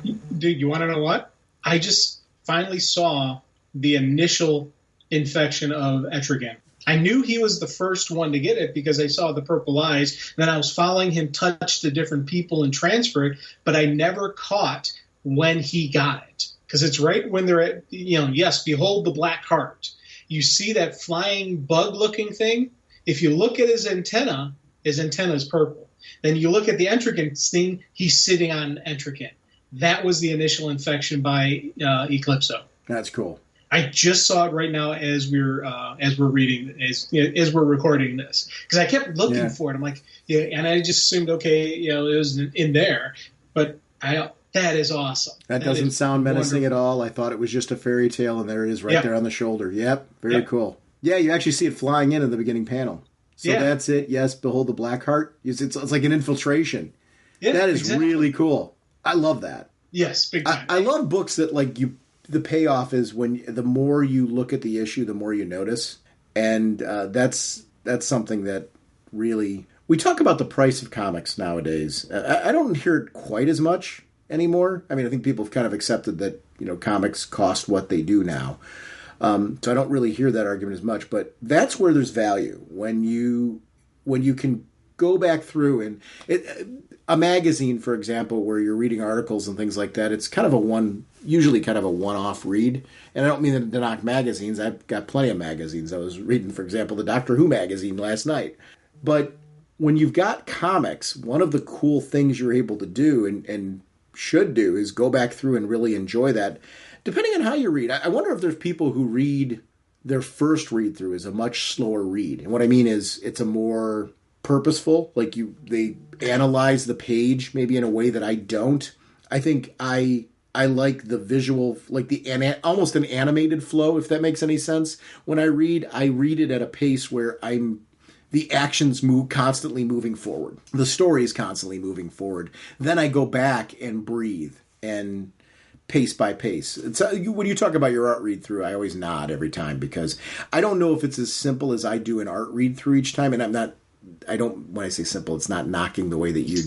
Dude, you want to know what? I just finally saw the initial infection of Etrigan. I knew he was the first one to get it because I saw the purple eyes. Then I was following him touch the different people and transfer it, but I never caught when he got it. Because it's right when they're at, yes, behold the black heart. You see that flying bug-looking thing? If you look at his antenna is purple. Then you look at the Etrigan thing, he's sitting on Etrigan. That was the initial infection by Eclipso. That's cool. I just saw it right now as we're recording this, because I kept looking for it. I'm like, yeah, and I just assumed, okay, it was in there, but that is awesome. That doesn't sound menacing wonderful. At all. I thought it was just a fairy tale, and there it is right there on the shoulder. Yep, very cool. Yeah, you actually see it flying in the beginning panel. So that's it. Yes, behold the black heart. It's like an infiltration. Yeah, that is exactly. really cool. I love that. Yes, big time. I love books that the payoff is when the more you look at the issue, the more you notice. And that's something that really... We talk about the price of comics nowadays. I don't hear it quite as much anymore. I mean, I think people have kind of accepted that, comics cost what they do now. So I don't really hear that argument as much. But that's where there's value. When you can go back through and... a magazine, for example, where you're reading articles and things like that, it's kind of usually kind of a one-off read. And I don't mean to knock magazines. I've got plenty of magazines. I was reading, for example, the Doctor Who magazine last night. But when you've got comics, one of the cool things you're able to do and should do is go back through and really enjoy that. Depending on how you read, I wonder if there's people who read their first read-through is a much slower read. And what I mean is it's a more purposeful, they analyze the page maybe in a way that I don't. I think I like the visual, like almost an animated flow, if that makes any sense. When I read it at a pace where the actions constantly moving forward. The story is constantly moving forward. Then I go back and breathe and pace by pace. When you talk about your art read through, I always nod every time because I don't know if it's as simple as I do an art read through each time. And when I say simple, it's not knocking the way that you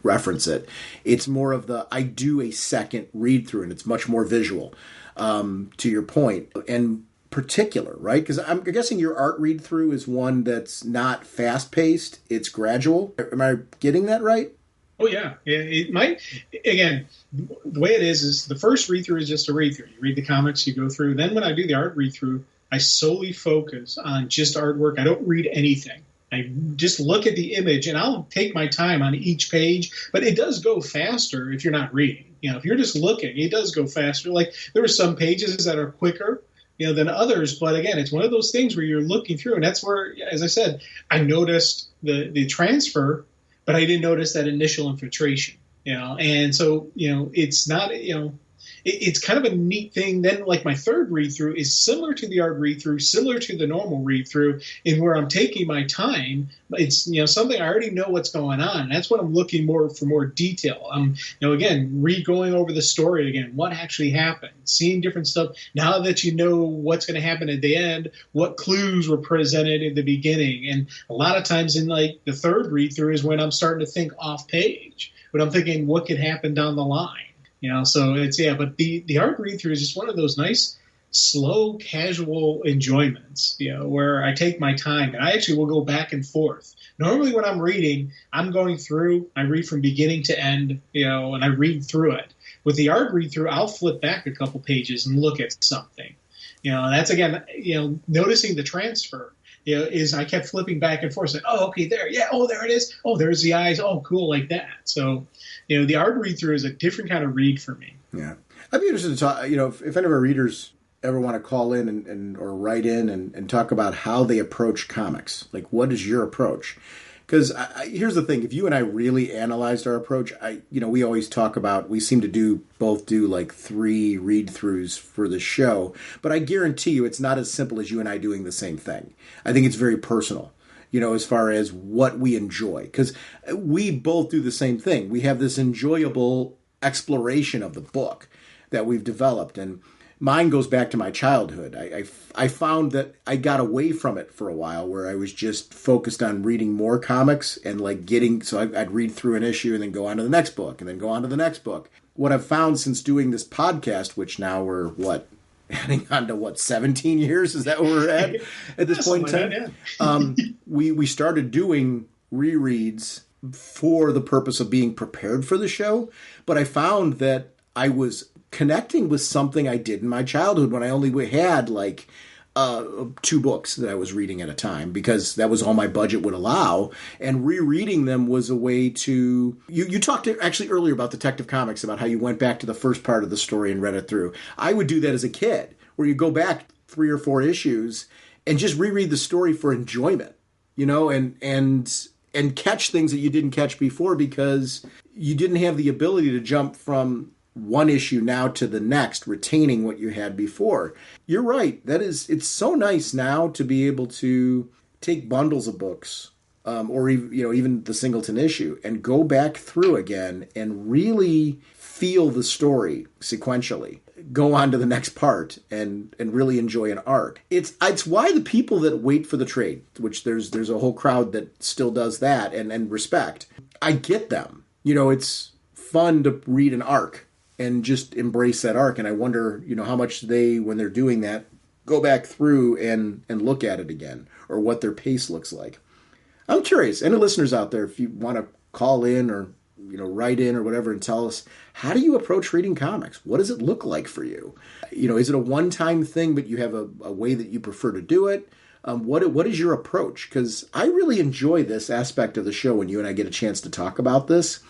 reference it. It's more of I do a second read through and it's much more visual, to your point, and particular, right? Because I'm guessing your art read through is one that's not fast paced. It's gradual. Am I getting that right? Oh yeah. It might, again, the way it is the first read through is just a read through. You read the comics, you go through. Then when I do the art read through, I solely focus on just artwork. I don't read anything. I just look at the image, and I'll take my time on each page, but it does go faster if you're not reading. If you're just looking, it does go faster. Like there are some pages that are quicker, than others, but again, it's one of those things where you're looking through, and that's where, as I said, I noticed the transfer, but I didn't notice that initial infiltration. And so it's not it's kind of a neat thing. Then, like my third read-through is similar to the art read-through, similar to the normal read-through, in where I'm taking my time. It's something I already know what's going on. That's what I'm looking for more detail. Again, going over the story again, what actually happened, seeing different stuff. Now that you know what's going to happen at the end, what clues were presented in the beginning, and a lot of times in like the third read-through is when I'm starting to think off page, but I'm thinking what could happen down the line. So it's, but the art read-through is just one of those nice, slow, casual enjoyments, where I take my time, and I actually will go back and forth. Normally when I'm reading, I'm going through, I read from beginning to end, and I read through it. With the art read-through, I'll flip back a couple pages and look at something. That's, again, noticing the transfer. Is I kept flipping back and forth, saying, oh, okay, there, yeah, oh, there it is. Oh, there's the eyes. Oh, cool, like that. So, the art read-through is a different kind of read for me. Yeah. I'd be interested to talk, if any of our readers ever want to call in and or write in and talk about how they approach comics. Like, what is your approach? Because here's the thing. If you and I really analyzed our approach, we always talk about, we seem to both do like 3 read-throughs for the show. But I guarantee you it's not as simple as you and I doing the same thing. I think it's very personal, as far as what we enjoy. Because we both do the same thing. We have this enjoyable exploration of the book that we've developed. And mine goes back to my childhood. I found that I got away from it for a while, where I was just focused on reading more comics and I'd read through an issue and then go on to the next book and then go on to the next book. What I've found since doing this podcast, which now we're heading on to 17 years? Is that where we're at this point in time? Yeah. We started doing rereads for the purpose of being prepared for the show, but I found that I was connecting with something I did in my childhood when I only had 2 books that I was reading at a time, because that was all my budget would allow. And rereading them was a way to... You talked actually earlier about Detective Comics, about how you went back to the first part of the story and read it through. I would do that as a kid, where you go back 3 or 4 issues and just reread the story for enjoyment, and catch things that you didn't catch before, because you didn't have the ability to jump from one issue now to the next, retaining what you had before. You're right. It's so nice now to be able to take bundles of books, or even the singleton issue, and go back through again and really feel the story sequentially. Go on to the next part and really enjoy an arc. It's why the people that wait for the trade, which there's a whole crowd that still does that and respect. I get them. It's fun to read an arc and just embrace that arc. And I wonder, how much they, when they're doing that, go back through and look at it again, or what their pace looks like. I'm curious. Any listeners out there, if you want to call in or write in or whatever and tell us, how do you approach reading comics? What does it look like for you? Is it a one-time thing, but you have a way that you prefer to do it? What is your approach? Because I really enjoy this aspect of the show when you and I get a chance to talk about this,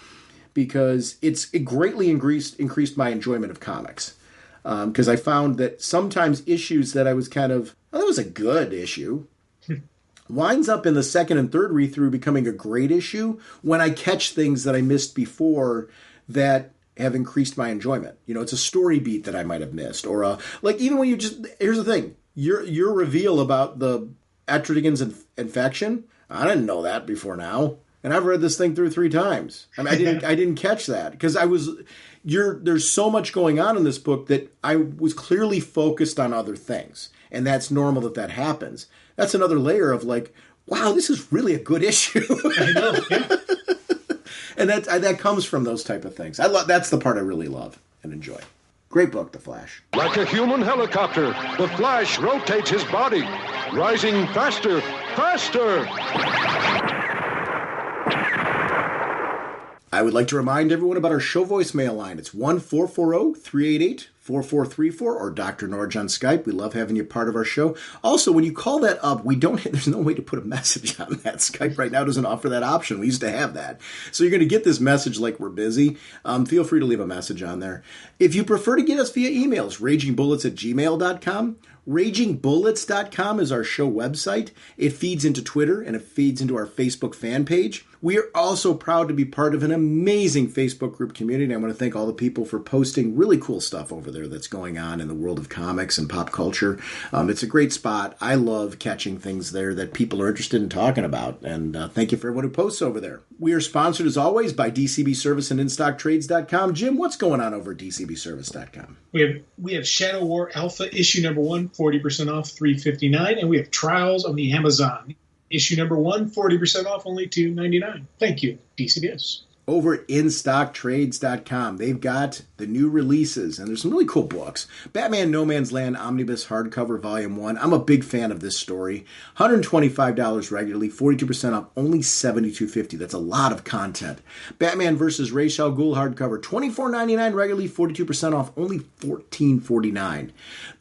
because it greatly increased my enjoyment of comics. Because I found that sometimes issues that I was that was a good issue, winds up in the second and third read-through becoming a great issue when I catch things that I missed before that have increased my enjoyment. It's a story beat that I might have missed, or even when here's the thing, your reveal about the Etrigan's infection, I didn't know that before now, and I've read this thing through 3 times. I didn't catch that because there's so much going on in this book that I was clearly focused on other things, and that's normal that happens. That's another layer of wow, this is really a good issue. I know, yeah. And that comes from those type of things. That's the part I really love and enjoy. Great book, The Flash. Like a human helicopter, the Flash rotates his body, rising faster, faster. I would like to remind everyone about our show voicemail line. It's 1-440-388-4434 or Dr. Norge on Skype. We love having you part of our show. Also, when you call that up, there's no way to put a message on that. Skype right now doesn't offer that option. We used to have that. So you're going to get this message like we're busy. Feel free to leave a message on there. If you prefer to get us via emails, ragingbullets@gmail.com. RagingBullets.com is our show website. It feeds into Twitter and it feeds into our Facebook fan page. We are also proud to be part of an amazing Facebook group community. I want to thank all the people for posting really cool stuff over there that's going on in the world of comics and pop culture. It's a great spot. I love catching things there that people are interested in talking about. And thank you for everyone who posts over there. We are sponsored, as always, by DCB Service and InStockTrades.com. Jim, what's going on over at DCBService.com? We have Shadow War Alpha issue number 1, 40% off, $3.59, and we have Trials of the Amazon issue number 1, 40% off, only $2.99. Thank you, DCBS. Over at InStockTrades.com, they've got the new releases, and there's some really cool books. Batman No Man's Land Omnibus Hardcover Volume 1. I'm a big fan of this story. $125 regularly, 42% off, only $72.50. That's a lot of content. Batman vs. Ra's al Ghul Hardcover, $24.99 regularly, 42% off, only $14.49.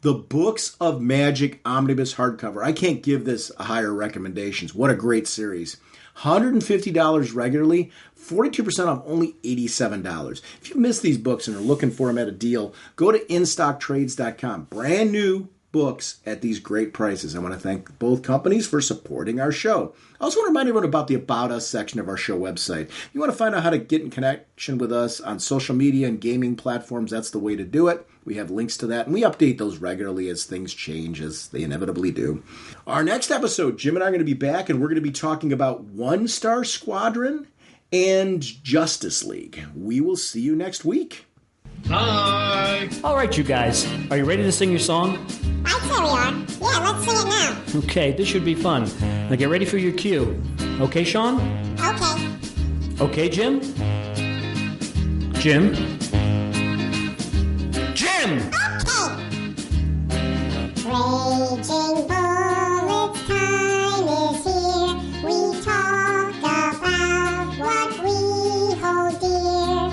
The Books of Magic Omnibus Hardcover. I can't give this a higher recommendations. What a great series. $150 regularly, 42% off, only $87. If you missed these books and are looking for them at a deal, go to InStockTrades.com. Brand new books at these great prices. I want to thank both companies for supporting our show. I also want to remind everyone about the About Us section of our show website. If you want to find out how to get in connection with us on social media and gaming platforms, that's the way to do it. We have links to that, and we update those regularly as things change, as they inevitably do. Our next episode, Jim and I are going to be back, and we're going to be talking about One Star Squadron and Justice League. We will see you next week. Bye. All right, you guys. Are you ready to sing your song? I'd say we are. Yeah, let's sing it now. Okay, this should be fun. Now get ready for your cue. Okay, Sean? Okay. Okay, Jim? Jim? Jim! Okay. Raging Bullets time is here. We talk about what we hold dear.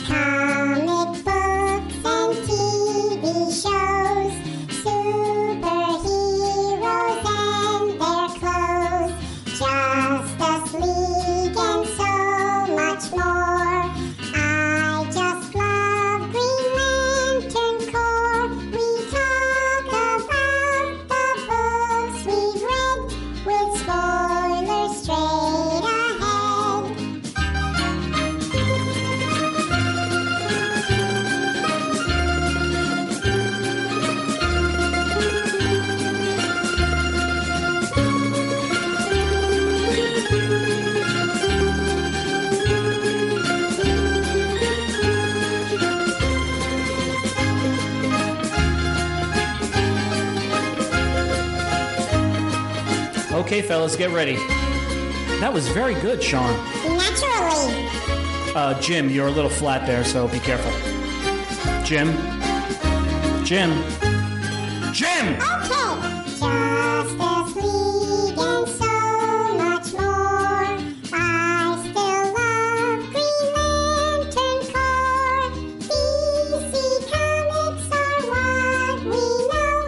Comic books and TV shows. Superheroes and their clothes. Justice League and so much more. I just love Green Lantern Corps. Okay, fellas, get ready. That was very good, Sean. Naturally. Jim, you're a little flat there, so be careful. Jim. Okay. Justice League and so much more. I still love Green Lantern Corps. DC Comics are what we know.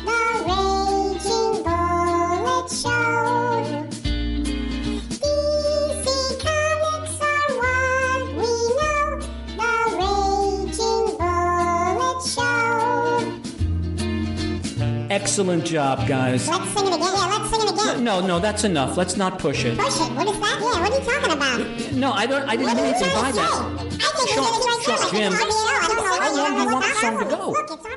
The Raging Bullet Show. DC Comics are what we know. The Raging Bullet Show. Excellent job, guys. Let's sing it again. Yeah, let's sing it again. No, that's enough. Let's not push it. Push it. What is that? Yeah, what are you talking about? No, I didn't What mean are you anything trying by to say? that. I think you're getting right Jim, I don't know. how long do you want the song to go? Look, it's our